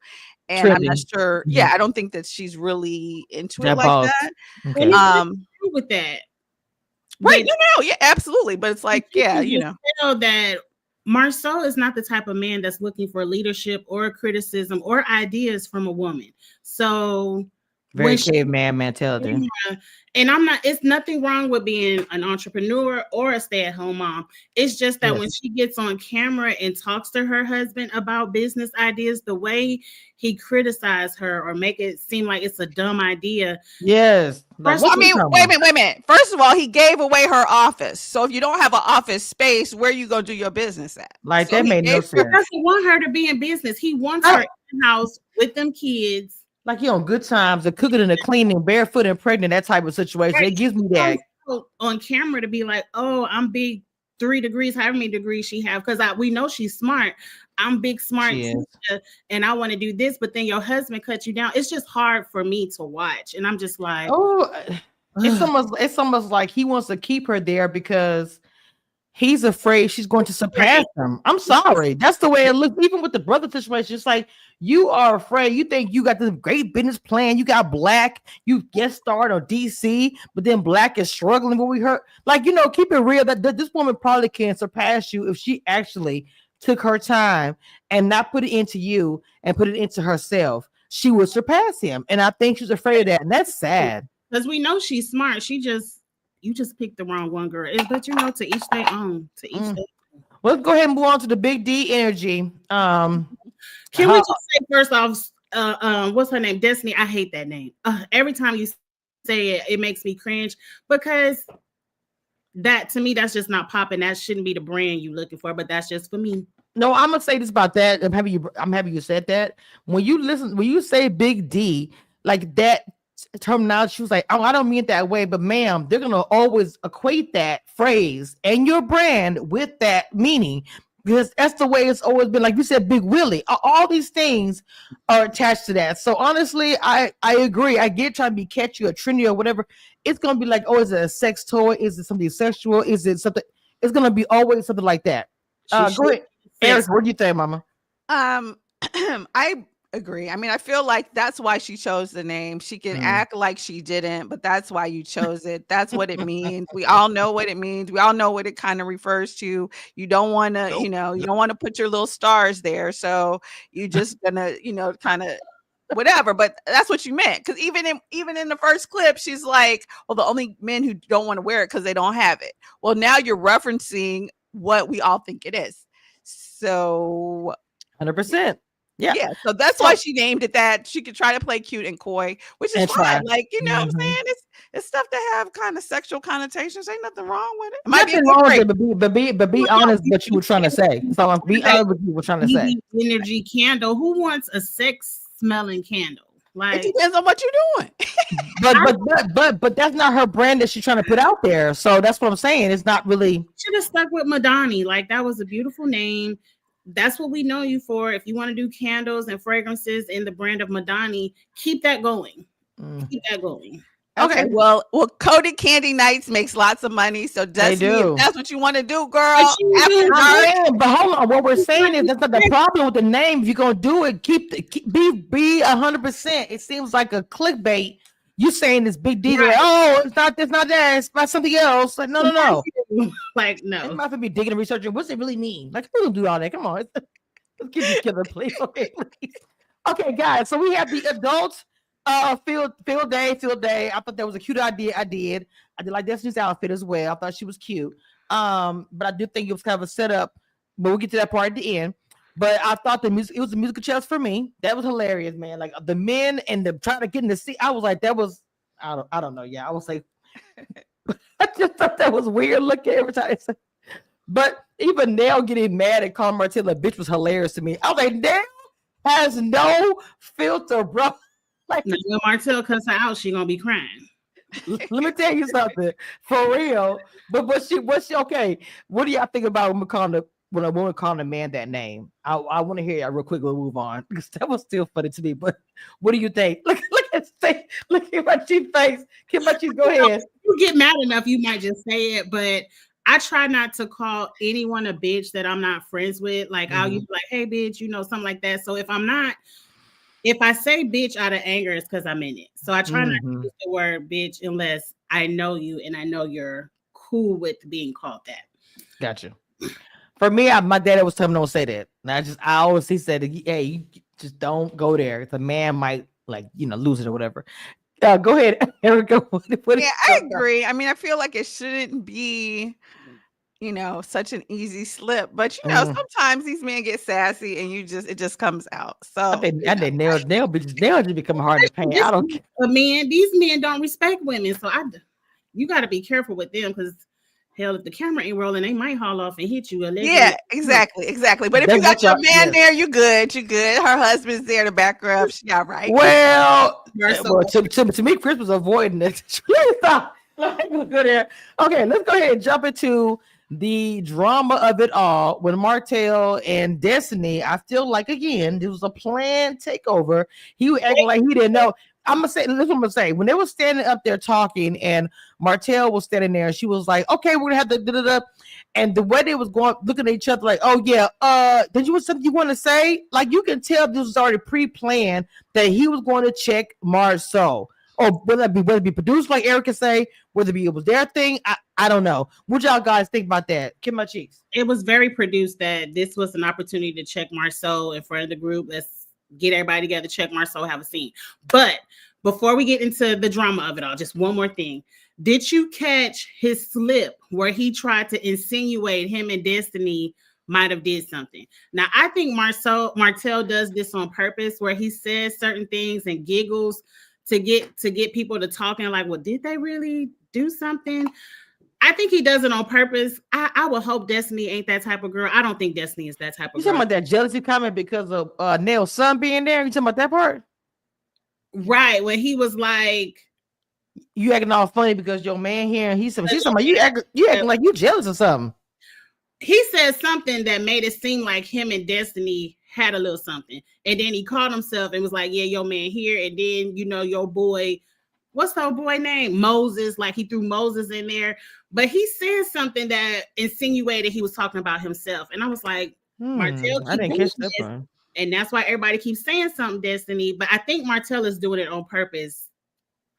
And I'm not sure. Yeah, I don't think that she's really into it like that. Okay. With that. Right. You know, yeah, absolutely. But it's like, yeah, you know that Marceau is not the type of man that's looking for leadership or criticism or ideas from a woman. So very caveman mentality. And it's nothing wrong with being an entrepreneur or a stay-at-home mom. It's just that when she gets on camera and talks to her husband about business ideas, the way he criticized her or make it seem like it's a dumb idea. Yes. Wait a minute. First of all, he gave away her office. So if you don't have an office space, where you gonna do your business at? Like that made no sense. He doesn't want her to be in business. He wants her in the house with them kids. like you on Good Times, the cooking and the cleaning, barefoot and pregnant, that type of situation. Right. It gives me that. On camera to be like, oh, I'm big 3 degrees, however many degrees she have, because we know she's smart. I'm big smart teacher, and I want to do this, but then your husband cuts you down. It's just hard for me to watch, and I'm just like, oh, it's almost like he wants to keep her there because he's afraid she's going to surpass him. I'm sorry. That's the way it looks. Even with the brother situation, it's like you are afraid. You think you got this great business plan. You got Black. You guest starred on DC, but then Black is struggling. What we heard, like, you know, keep it real. That this woman probably can surpass you if she actually took her time and not put it into you and put it into herself. She would surpass him, and I think she's afraid of that, and that's sad. Because we know she's smart. You just picked the wrong one, girl. But you know, to each their own. To each their own. Let's go ahead and move on to the Big D energy. Can we just say first off, what's her name? Destiny. I hate that name. Every time you say it, it makes me cringe because that to me, that's just not popping. That shouldn't be the brand you're looking for, but that's just for me. No, I'm gonna say this about that. I'm happy you said that. When you say Big D, like that terminology, she was like, oh, I don't mean it that way, but ma'am, they're gonna always equate that phrase and your brand with that meaning because that's the way it's always been. Like you said, Big Willie, all these things are attached to that. So honestly, I agree. I get trying to be catchy or trendy or whatever. It's gonna be like, oh, is it a sex toy? Is it something sexual? Is it something? It's gonna be always something like that. Go ahead, Eric. What do you think, Mama? I agree. I mean, I feel like that's why she chose the name. She can act like she didn't, but that's why you chose it. That's what it means. We all know what it means. We all know what it kind of refers to. You don't want to, you don't want to put your little stars there. So you just gonna, kind of whatever. But that's what you meant. Because even in the first clip, she's like, well, the only men who don't want to wear it because they don't have it. Well, now you're referencing what we all think it is. So 100%. Yeah. So that's why she named it that. She could try to play cute and coy, which is fine. Like, what I'm saying? It's stuff that have kind of sexual connotations. Ain't nothing wrong with it. Nothing wrong with it, but be honest what you were trying to say. So be honest what you were trying to say. Energy candle. Who wants a sex smelling candle? Like, it depends on what you're doing. but that's not her brand that she's trying to put out there. So that's what I'm saying. It's not really. Should have stuck with Madani. Like, that was a beautiful name. That's what we know you for. If you want to do candles and fragrances in the brand of Madani, keep that going. Keep that going. Okay. Well, Coded Candy Nights makes lots of money. So Destiny, if that's what you want to do, girl. But hold on. What we're saying is that's not the problem with the name. If you're gonna do it, be 100%. It seems like a clickbait. You saying this Big D? Right. Like, oh, it's not that. It's about something else. Like, no. Like, no. I'm not gonna be digging and researching. What's it really mean? Like, who do all that? Come on, let's get each other, please. Okay, please. Okay, guys. So we have the adults. Field day. I thought that was a cute idea. I did like Destiny's outfit as well. I thought she was cute. But I do think it was kind of a setup. But we'll get to that part at the end. But I thought it was a musical chairs for me. That was hilarious, man. Like the men and the trying to get in the seat. I was like, that was I don't know. Yeah, I was like, I just thought that was weird looking every time. But even Nell getting mad at calling Martell a bitch was hilarious to me. I was like, Nell has no filter, bro. Like, when Martell cuts her out, she gonna be crying. Let me tell you something for real. But was she okay? What do y'all think about when a woman calling a man that name? I want to hear y'all real quick. We'll move on because that was still funny to me. But what do you think? Look at my cheap face. Go ahead. If you get mad enough, you might just say it. But I try not to call anyone a bitch that I'm not friends with. Like I'll be like, hey, bitch, something like that. So if I say bitch out of anger, it's because I'm in it. So I try not to use the word bitch unless I know you and I know you're cool with being called that. Gotcha. For me, my dad was telling me don't say that. And he said, hey, you just don't go there. The man might lose it or whatever. Go ahead, Erica. I agree. I mean, I feel like it shouldn't be, such an easy slip. But sometimes these men get sassy and it just comes out. So I think nails just become hard to paint. I don't care. These men don't respect women. So you got to be careful with them because hell, if the camera ain't rolling, they might haul off and hit you. Allegedly. Yeah, exactly. But if you got your man there, you're good. You're good. Her husband's there to back her up. She all right. Well, to me, Chris was avoiding it. Good there. Okay, let's go ahead and jump into the drama of it all. When Martell and Destiny, I feel like again, there was a planned takeover. He was acting like he didn't know. I'm gonna say this. Is what I'm gonna say. When they were standing up there talking, and Martell was standing there, and she was like, "Okay, we're gonna have the." And the way they was going, looking at each other, like, "Oh yeah, did you have something you want to say?" Like you can tell this was already pre-planned that he was going to check Marsau. Or whether it be produced like Erica say, whether it was their thing, I don't know. What y'all guys think about that? Kim my cheeks. It was very produced that this was an opportunity to check Marsau in front of the group. Let's get everybody together, check Marsau, have a scene. But before we get into the drama of it all, just one more thing. Did you catch his slip where he tried to insinuate him and Destiny might have did something? Now, I think Martell does this on purpose where he says certain things and giggles to get people to talking like, well, did they really do something? I think he does it on purpose. I would hope Destiny ain't that type of girl. I don't think Destiny is that type of girl. You talking about that jealousy comment because of Nail's son being there? You talking about that part? Right, when he was like, you acting all funny because your man here, and she's talking about you acting like you jealous or something. He said something that made it seem like him and Destiny had a little something, and then he called himself and was like, yeah, your man here, and then your boy, what's the boy name? Moses, like he threw Moses in there, but he said something that insinuated he was talking about himself, and I was like, Martell, I didn't catch that part. And that's why everybody keeps saying something, Destiny, but I think Martell is doing it on purpose.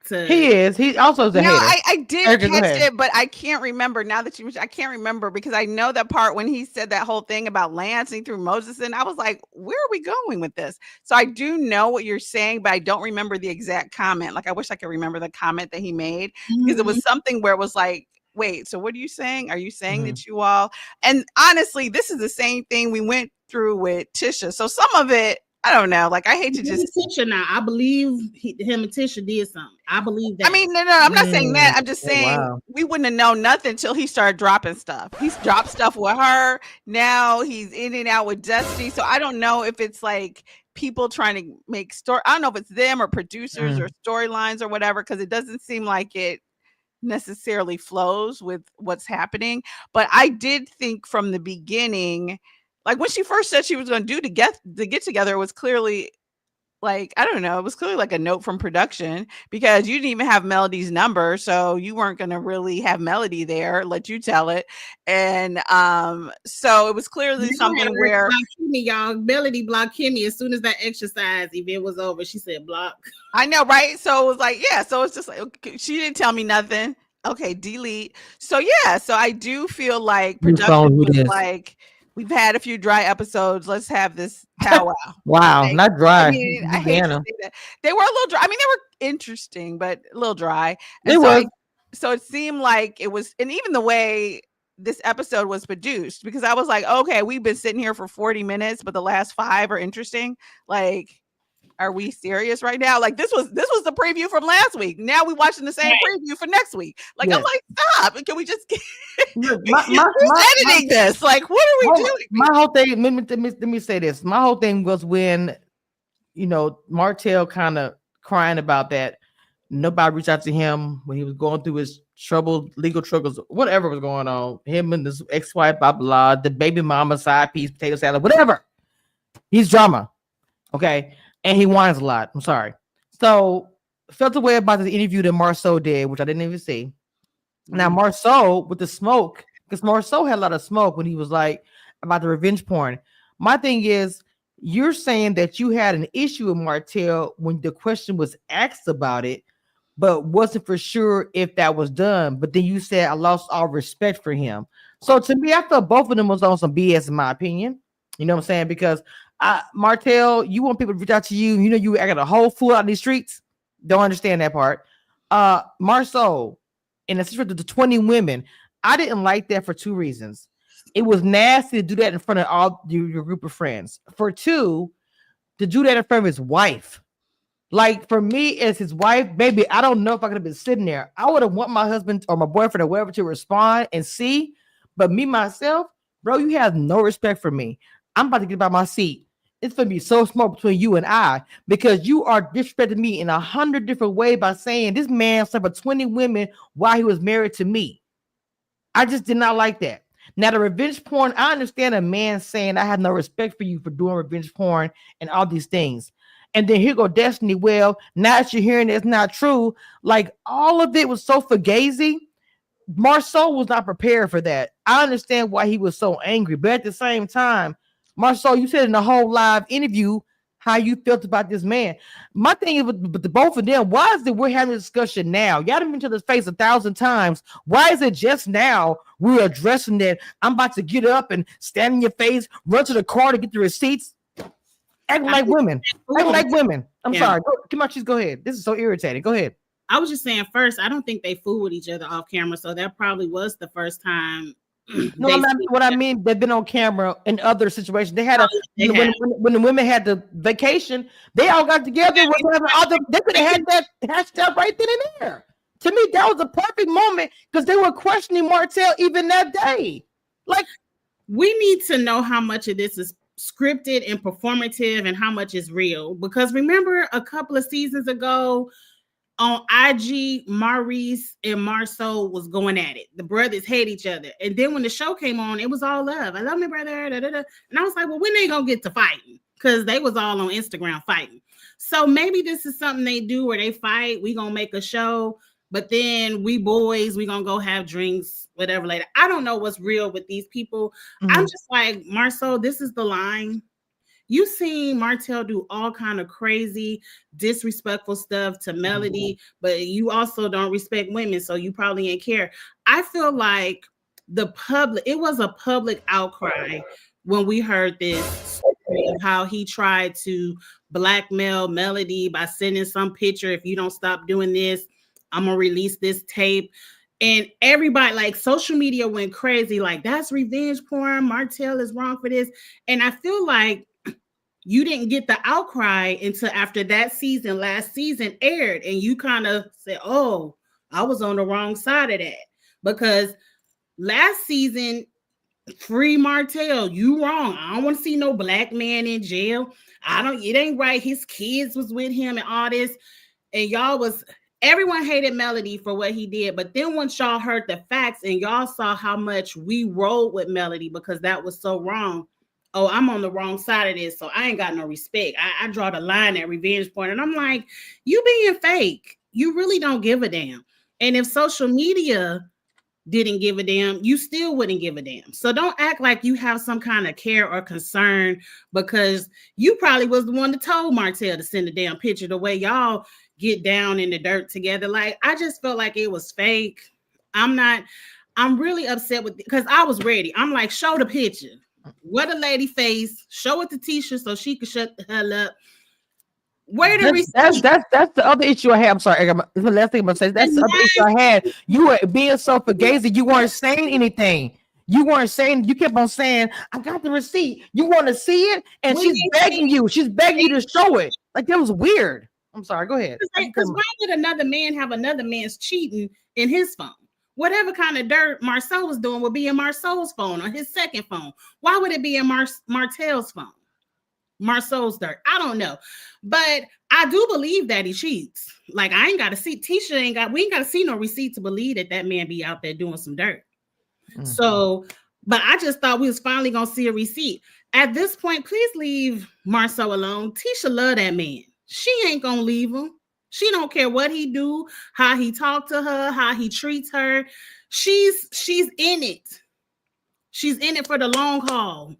He is. He also is a hater. I did catch it, but I can't remember now that I can't remember because I know that part when he said that whole thing about Lance and through Moses, and I was like, where are we going with this? So I do know what you're saying, but I don't remember the exact comment. Like I wish I could remember the comment that he made because it was something where it was like, wait, so what are you saying? Are you saying that you all? And honestly, this is the same thing we went through with Tisha. So some of it, I don't know. Like I hate to just Tisha now. I believe him and Tisha did something. I believe that. I mean, no, I'm not saying that. I'm just saying we wouldn't have known nothing until he started dropping stuff. He's dropped stuff with her. Now he's in and out with Dusty. So I don't know if it's like people trying to make story. I don't know if it's them or producers or storylines or whatever, because it doesn't seem like it necessarily flows with what's happening. But I did think from the beginning, like when she first said she was going to do the get together, it was clearly like, I don't know, it was clearly like a note from production because you didn't even have Melody's number. So you weren't going to really have Melody there, let you tell it. And so it was clearly something where Kimmy, y'all, Melody blocked Kimmy as soon as that exercise event was over. She said block. I know, right? So it was like, yeah, so it's just like, okay, she didn't tell me nothing. Okay, delete. So yeah, so I do feel like production was like, we've had a few dry episodes. Let's have this powwow. Wow, like, not dry. I mean, I hate to say that. They were a little dry. I mean, they were interesting, but a little dry. And so it seemed like it was, and even the way this episode was produced, because I was like, okay, we've been sitting here for 40 minutes, but the last 5 are interesting. Like, are we serious right now? Like this was the preview from last week. Now we're watching the same preview for next week. Like I'm like, stop! Can we just get editing this? Like, what are we doing? My whole thing. Let me say this. My whole thing was when, Martell kind of crying about that. Nobody reached out to him when he was going through his legal struggles, whatever was going on. Him and his ex-wife, blah blah. The baby mama, side piece, potato salad, whatever. He's drama, okay. And he whines a lot. I'm sorry. So felt the way about the interview that Marsau did, which I didn't even see. Now Marsau with the smoke, because Marsau had a lot of smoke when he was like about the revenge porn. My thing is, you're saying that you had an issue with Martell when the question was asked about it, but wasn't for sure if that was done. But then you said I lost all respect for him. So to me, I thought both of them was on some BS in my opinion. You know what I'm saying? Because Martell, you want people to reach out to you. You acting a whole fool out in these streets. Don't understand that part. Marsau, in the situation of the 20 women, I didn't like that for 2 reasons. It was nasty to do that in front of all your group of friends. For 2, to do that in front of his wife. Like for me as his wife, baby, I don't know if I could have been sitting there. I would have want my husband or my boyfriend or whatever to respond and see. But me myself, bro, you have no respect for me. I'm about to get by my seat. It's gonna be so small between you and I because you are disrespecting me in 100 different ways by saying this man slept with 20 women while he was married to me. I just did not like that. Now, the revenge porn, I understand a man saying, I have no respect for you for doing revenge porn and all these things. And then here go Destiny. Well, now that you're hearing it's not true, like all of it was so fugazi. Marceau was not prepared for that. I understand why he was so angry, but at the same time, Marceau, you said in the whole live interview how you felt about this man. My thing is with the both of them, why is it we're having a discussion now? Y'all done been to this face 1,000 times. Why is it just now we're addressing that? I'm about to get up and stand in your face, run to the car to get the receipts. Acting like women. Acting like women. I'm sorry. Come on, go ahead. This is so irritating. Go ahead. I was just saying first, I don't think they fool with each other off camera. So that probably was the first time. No, what I mean, they've been on camera in other situations. They had when the women had the vacation, they all got together. They could have had that hashed up right then and there. To me, that was a perfect moment because they were questioning Martell even that day. Like, we need to know how much of this is scripted and performative and how much is real. Because remember a couple of seasons ago on IG, Maurice and Marceau was going at it. The brothers hate each other. And then when the show came on, it was all love. I love my brother. Da, da, da. And I was like, well, when they gonna get to fighting? Because they was all on Instagram fighting. So maybe this is something they do where they fight. We gonna make a show, but then we boys, we gonna go have drinks, whatever later. I don't know what's real with these people. Mm-hmm. I'm just like, Marceau, this is the line. You seen Martell do all kind of crazy, disrespectful stuff to Melody, but you also don't respect women, so you probably ain't care. I feel like it was a public outcry when we heard this, how he tried to blackmail Melody by sending some picture. If you don't stop doing this, I'm gonna release this tape. And everybody, like social media went crazy, like that's revenge porn. Martell is wrong for this. And I feel like you didn't get the outcry until after that season, last season aired, and you kind of said, oh, I was on the wrong side of that. Because last season, free Martell, you wrong. I don't want to see no black man in jail. It ain't right. His kids was with him and all this. And everyone hated Melody for what he did. But then once y'all heard the facts and y'all saw how much we rolled with Melody because that was so wrong, oh, I'm on the wrong side of this, so I ain't got no respect. I draw the line at revenge porn. And I'm like, you being fake. You really don't give a damn. And if social media didn't give a damn, you still wouldn't give a damn. So don't act like you have some kind of care or concern because you probably was the one that told Martell to send a damn picture the way y'all get down in the dirt together. Like, I just felt like it was fake. I'm really upset with it because I was ready. I'm like, show the picture. What a lady face, show it to Tisha so she could shut the hell up. Where the that's the other issue I had. I'm sorry, the last thing I'm gonna say. That's the other issue I had. You were being so fugazi, you weren't saying anything. You weren't saying, you kept on saying, I got the receipt. You want to see it? And she's begging you to show it. Like, that was weird. I'm sorry, go ahead. Because why would another man have another man's cheating in his phone? Whatever kind of dirt Marceau was doing would be in Marceau's phone or his second phone. Why would it be in Martell's phone? Marceau's dirt. I don't know. But I do believe that he cheats. Like, I ain't got to see, we ain't got to see no receipt to believe that man be out there doing some dirt. Mm-hmm. So, but I just thought we was finally going to see a receipt. At this point, please leave Marceau alone. Tisha love that man. She ain't going to leave him. She don't care what he do, how he talk to her, how he treats her. She's in it. She's in it for the long haul.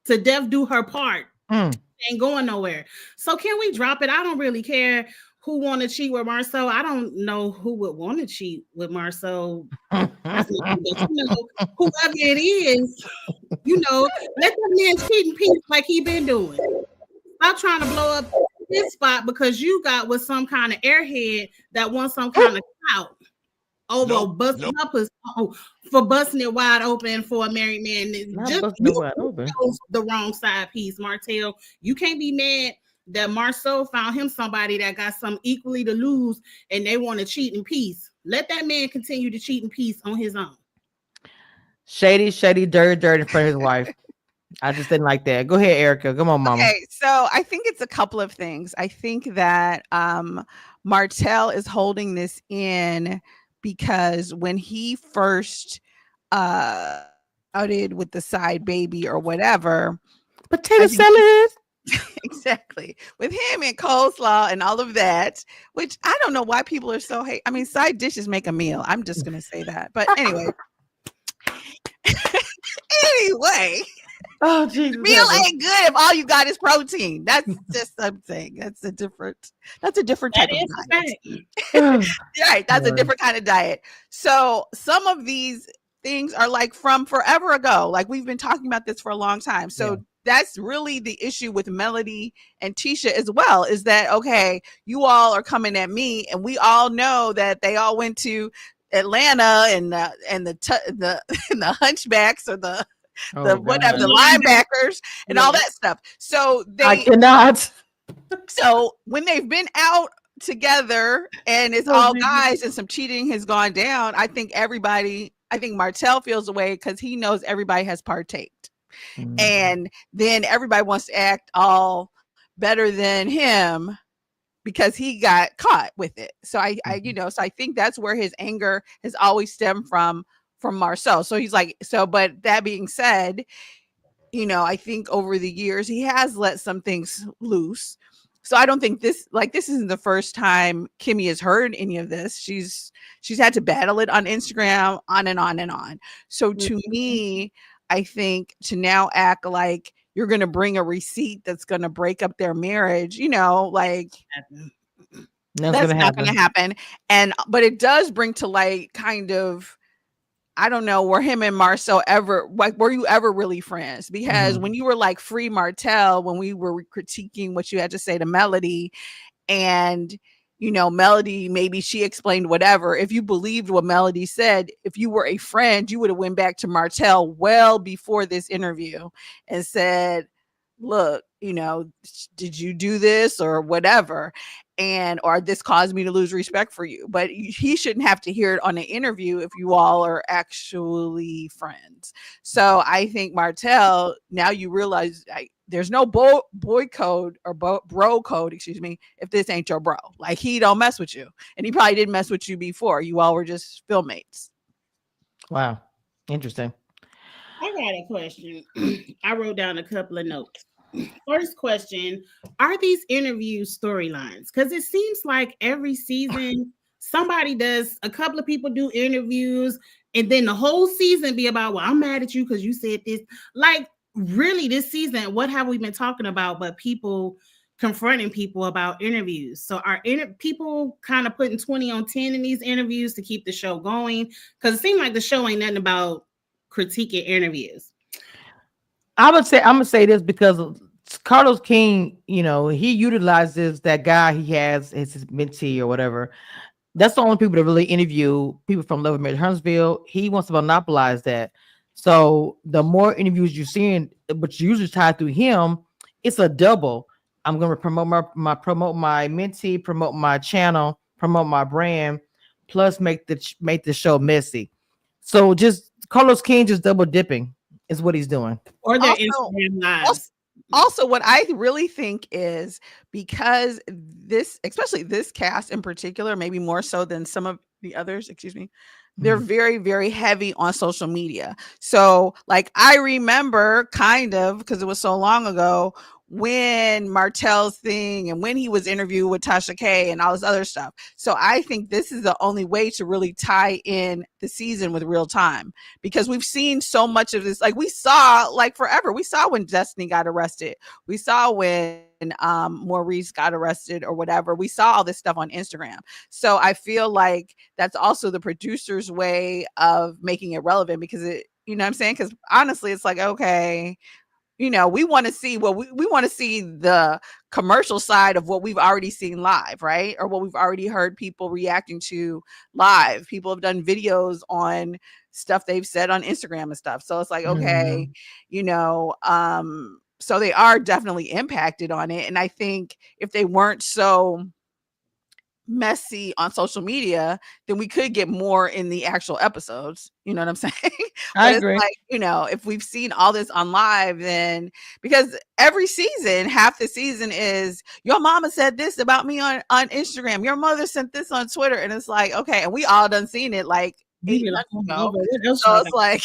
To death do her part. Ain't going nowhere. So can we drop it? I don't really care who want to cheat with Marceau. I don't know who would want to cheat with Marceau. Whoever it is, let that man cheat in peace like he been doing. Stop trying to blow up this spot because you got with some kind of airhead that wants some kind of clout over busting up for busting it wide open for a married man. Just the wrong side piece, Martell. You can't be mad that Marceau found him somebody that got some equally to lose and they want to cheat in peace. Let that man continue to cheat in peace on his own. Shady, dirty in front of his wife. I just didn't like that. Go ahead, Erica. Come on, mama. Okay, so I think it's a couple of things. I think that Martell is holding this in because when he first outed with the side baby or whatever, potato salad. Exactly, with him and coleslaw and all of that, which I don't know why people are so hate. I mean, side dishes make a meal. I'm just gonna say that. But anyway, Oh, Jesus. Meal ain't good if all you got is protein. That's just something. That's a different type of diet. Right. That's a different kind of diet. So some of these things are like from forever ago. Like we've been talking about this for a long time. So that's really the issue with Melody and Tisha as well, is that, okay, you all are coming at me and we all know that they all went to Atlanta and the hunchbacks or the linebackers and all that stuff. So I cannot. So when they've been out together and it's all guys and some cheating has gone down, I think Martell feels away because he knows everybody has partaked. And then everybody wants to act all better than him because he got caught with it. So I think that's where his anger has always stemmed from Marceau. So he's like, but that being said, I think over the years he has let some things loose. So I don't think this isn't the first time Kimmy has heard any of this. She's had to battle it on Instagram, on and on and on. So to me, I think to now act like you're going to bring a receipt that's going to break up their marriage, like that's not going to happen. But it does bring to light kind of, I don't know, were him and Marceau were you ever really friends? Because when you were like free Martell, when we were critiquing what you had to say to Melody, and Melody, maybe she explained whatever. If you believed what Melody said, if you were a friend, you would have went back to Martell well before this interview and said, look, did you do this or whatever? Or this caused me to lose respect for you. But he shouldn't have to hear it on an interview if you all are actually friends. So I think Martell, now you realize there's no boy code or bro code, if this ain't your bro. Like, he don't mess with you. And he probably didn't mess with you before. You all were just filmmates. Wow. Interesting. I got a question. I wrote down a couple of notes. First question, are these interview storylines? Because it seems like every season a couple of people do interviews and then the whole season be about, well, I'm mad at you because you said this. Like, really, this season, what have we been talking about but people confronting people about interviews? So are people kind of putting 20 on 10 in these interviews to keep the show going? Because it seems like the show ain't nothing about critiquing interviews. I'm gonna say this because Carlos King, he utilizes that guy he has as his mentee or whatever. That's the only people that really interview people from Love and Marriage Huntsville. He wants to monopolize that. So the more interviews you're seeing, but you usually tied through him, it's a double. I'm gonna promote my mentee, promote my channel, promote my brand, plus make the show messy. So just Carlos King just double dipping is what he's doing. Or their Instagram lives. Also, what I really think is because especially this cast in particular, maybe more so than some of the others, they're very, very heavy on social media. So like, I remember kind of, because it was so long ago, when Martell's thing and when he was interviewed with Tasha K and all this other stuff. So I think this is the only way to really tie in the season with real time, because we've seen so much of this. Like, we saw forever. We saw when Destiny got arrested. We saw when Maurice got arrested or whatever. We saw all this stuff on Instagram. So I feel like that's also the producer's way of making it relevant, because it, you know what I'm saying? Because honestly, it's like, okay, we want to see we want to see the commercial side of what we've already seen live, right? Or what we've already heard people reacting to live. People have done videos on stuff they've said on Instagram and stuff. So it's like, okay, So they are definitely impacted on it. And I think if they weren't so messy on social media, then we could get more in the actual episodes. You know what I'm saying? I But agree. it's like, if we've seen all this on live, then because every season, half the season is your mama said this about me on Instagram. Your mother sent this on Twitter. And it's like, okay, and we all done seen it like 8 months ago. So it's like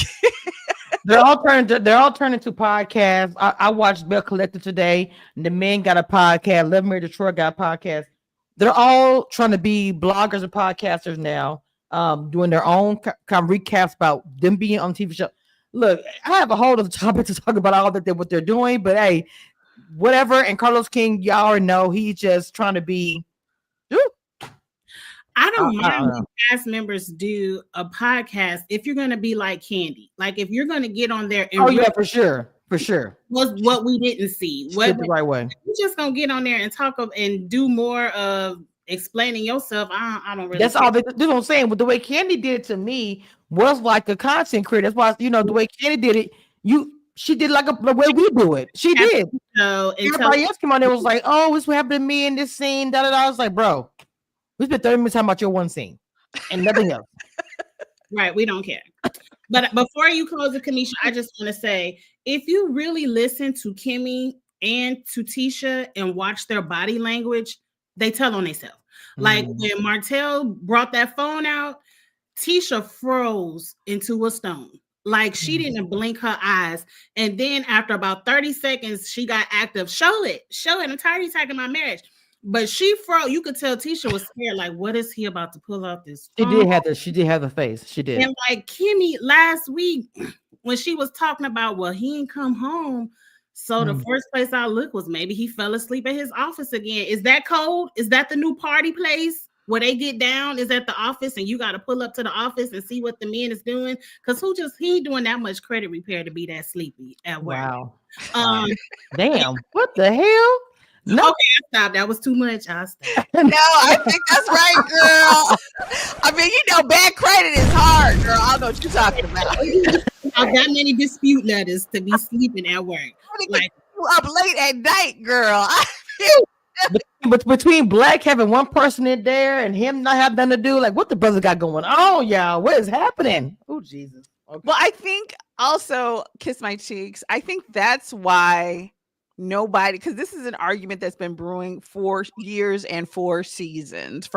they're all turned into podcasts. I watched Bell Collective today. And the men got a podcast. Love Mary Detroit got a podcast. They're all trying to be bloggers and podcasters now, doing their own kind of recaps about them being on TV show. Look, I have a whole other topic to talk about all that what they're doing, but hey, whatever. And Carlos King, y'all already know he's just trying to be. I don't mind when cast members do a podcast if you're going to be like Candy. Like if you're going to get on there and for sure. Was what we didn't see. What the right way. You're just going to get on there and talk and do more of explaining yourself. I don't really. That's all. That's what I'm saying. But the way Candy did it to me was like a content creator. That's why the way Candy did it, she did like the way we do it. She did. So everybody else came on there was like, "Oh, this what happened to me in this scene." Da da da. I was like, "Bro, we spent 30 minutes talking about your one scene and nothing else." Right, we don't care. But before you close it, Kamisha, I just want to say, if you really listen to Kimmy and to Tisha and watch their body language, they tell on themselves. Like when Martell brought that phone out, Tisha froze into a stone. Like she didn't blink her eyes. And then after about 30 seconds, she got active. Show it. I'm tired of attacking my marriage. But she froze. You could tell Tisha was scared. Like, what is he about to pull out this phone? She did have the face. She did. And like Kimmy last week, when she was talking about, well, he ain't come home. So the first place I looked was maybe he fell asleep at his office again. Is that cold? Is that the new party place where they get down? Is at the office and you got to pull up to the office and see what the man is doing? Because he ain't doing that much credit repair to be that sleepy at work. Wow. Damn. What the hell? No, okay, I stopped. That was too much. I stopped. No, I think that's right, girl. I mean, bad credit is hard, girl. I know what you're talking about. I've got many dispute letters to be sleeping at work. Like you up late at night, girl. But between Black having one person in there and him not have nothing to do, like what the brother got going on, y'all? What is happening? Oh, Jesus. Okay. Well, I think also Kiss My Cheeks. I think that's why nobody, because this is an argument that's been brewing for years and for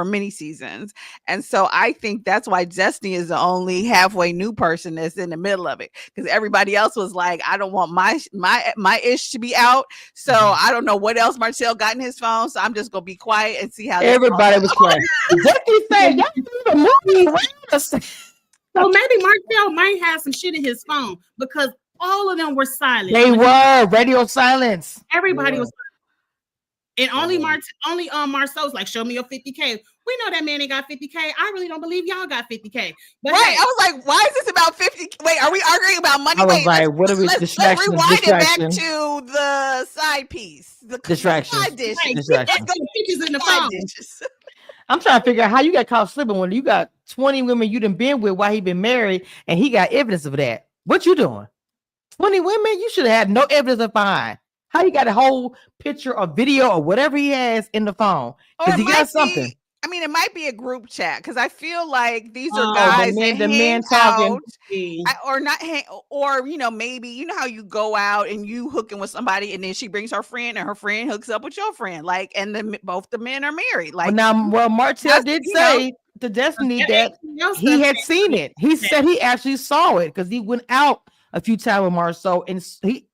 many seasons. And so I think that's why Destiny is the only halfway new person that's in the middle of it, because everybody else was like, I don't want my ish to be out. So I don't know what else Marcel got in his phone. So I'm just going to be quiet and see how everybody was quiet. Destiny said, y'all the movie around. So maybe Marcel might have some shit in his phone because all of them were silent. They were radio silence. Everybody was silent. And only Marceau's like, show me your 50K. We know that man ain't got 50K. I really don't believe y'all got 50K. But right. I was like, why is this about 50? Wait, are we arguing about money? I was like, what are we distraction? Let's rewind it back to the side piece. The distraction. Right. Pictures in the phone. I'm trying to figure out how you got caught slipping when you got 20 women you done been with while he been married and he got evidence of that. What you doing? 20 women? You should have had no evidence of behind. How you got a whole picture or video or whatever he has in the phone? Because he got something. I mean, it might be a group chat because I feel like these are guys the men talking or maybe how you go out and you hooking with somebody and then she brings her friend and her friend hooks up with your friend, like, and then both the men are married. Like, Martell did say to Destiny that he had seen it. He said he actually saw it because he went out a few times with Marceau, and he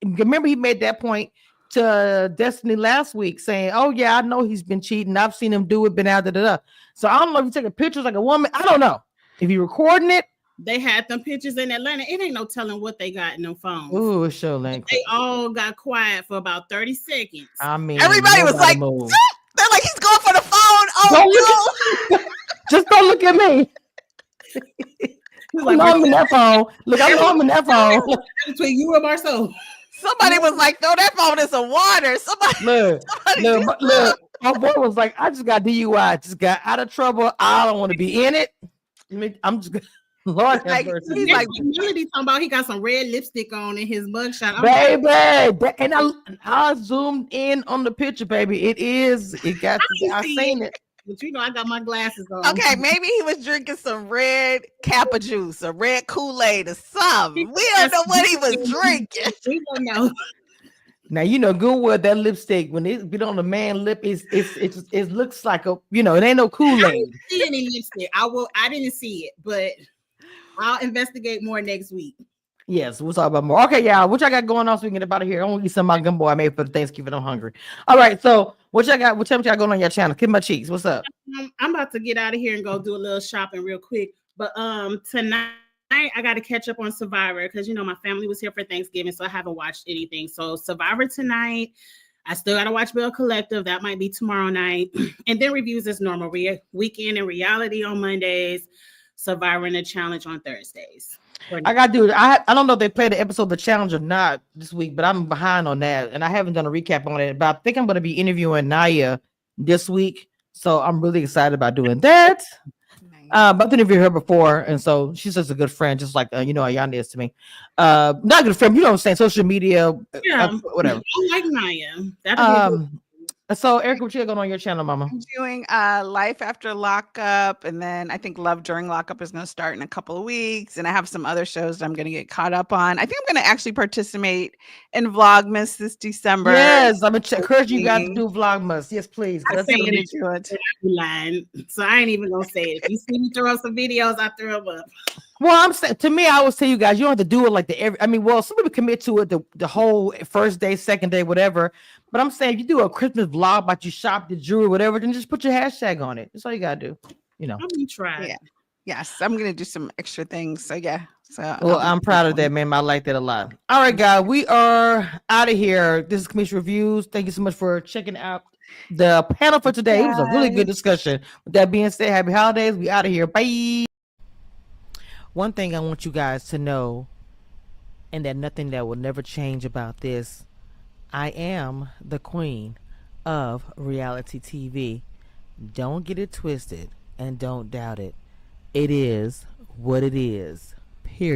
made that point to Destiny last week saying, oh yeah, I know he's been cheating. I've seen him do it, been out da. So I don't know if you're taking pictures like a woman. I don't know if you're recording it. They had them pictures in Atlanta. It ain't no telling what they got in them phones. Ooh, it's so lame. They all got quiet for about 30 seconds. I mean, everybody was like, they're like, he's going for the phone. Oh no. Just don't look at me. I'm in that phone. Look, I'm in that phone. Between you and Marceau. Somebody was like, throw that phone in some water. Look. My boy was like, I just got DUI. I just got out of trouble. I don't want to be in it. I'm just Lord have Like, mercy. he's Next like, thing Melody talking about he got some red lipstick on in his mugshot. I'm Baby, like, and I zoomed in on the picture, baby. It got. I see seen it. it. But you know, I got my glasses on. okay, maybe he was drinking some red Kappa juice or red Kool-Aid or something. We don't know what he was drinking. We don't know. Now you know good well that lipstick when it get on the man lip it looks like a it ain't no I Kool-Aid. didn't see any lipstick. I didn't see it, but I'll investigate more next week. Yes, we'll talk about more. Okay, y'all, what y'all got going on so we can get about here? I want to eat some of my gumbo I made for Thanksgiving. I'm hungry. All right, so what y'all got? What time y'all going on your channel? Kiss my cheeks. What's up? I'm about to get out of here and go do a little shopping real quick. But tonight I got to catch up on Survivor because my family was here for Thanksgiving, so I haven't watched anything. So Survivor tonight. I still got to watch Bell Collective. That might be tomorrow night. And then reviews as normal. Weekend and reality on Mondays. Survivor and the challenge on Thursdays. I got to do it. I don't know if they played the episode of the challenge or not this week, but I'm behind on that, and I haven't done a recap on it. But I think I'm going to be interviewing Naya this week, so I'm really excited about doing that. But I've interviewed her before, and so she's just a good friend, just like Ayana is to me. Not a good friend, you know what I'm saying? Social media, whatever. I like Naya. That'll be So Erica, what you got going on your channel, Mama? I'm doing Life After Lockup, and then I think Love During Lockup is going to start in a couple of weeks, and I have some other shows that I'm going to get caught up on. I think I'm going to actually participate in Vlogmas this December. Yes, I'm encouraging you guys to do Vlogmas. Yes, please. I That's say gonna be- it. Lying. So I ain't even gonna say it. If you see me throw up some videos, I throw them up. Well, I'm saying to me, I always tell you guys, you don't have to do it like some people commit to it the whole first day, second day, whatever. But I'm saying if you do a Christmas vlog about you shop, the jewelry, whatever, then just put your hashtag on it. That's all you gotta do. I'm gonna try. Yeah. Yes, I'm gonna do some extra things. So yeah. So Well, I'm proud of that, man. I like that a lot. All right, guys, we are out of here. This is Commission Reviews. Thank you so much for checking out the panel for today. It was a really good discussion. With that being said, happy holidays. We out of here. Bye. One thing I want you guys to know, and that nothing that will never change about this, I am the queen of reality TV. Don't get it twisted and don't doubt it. It is what it is. Period.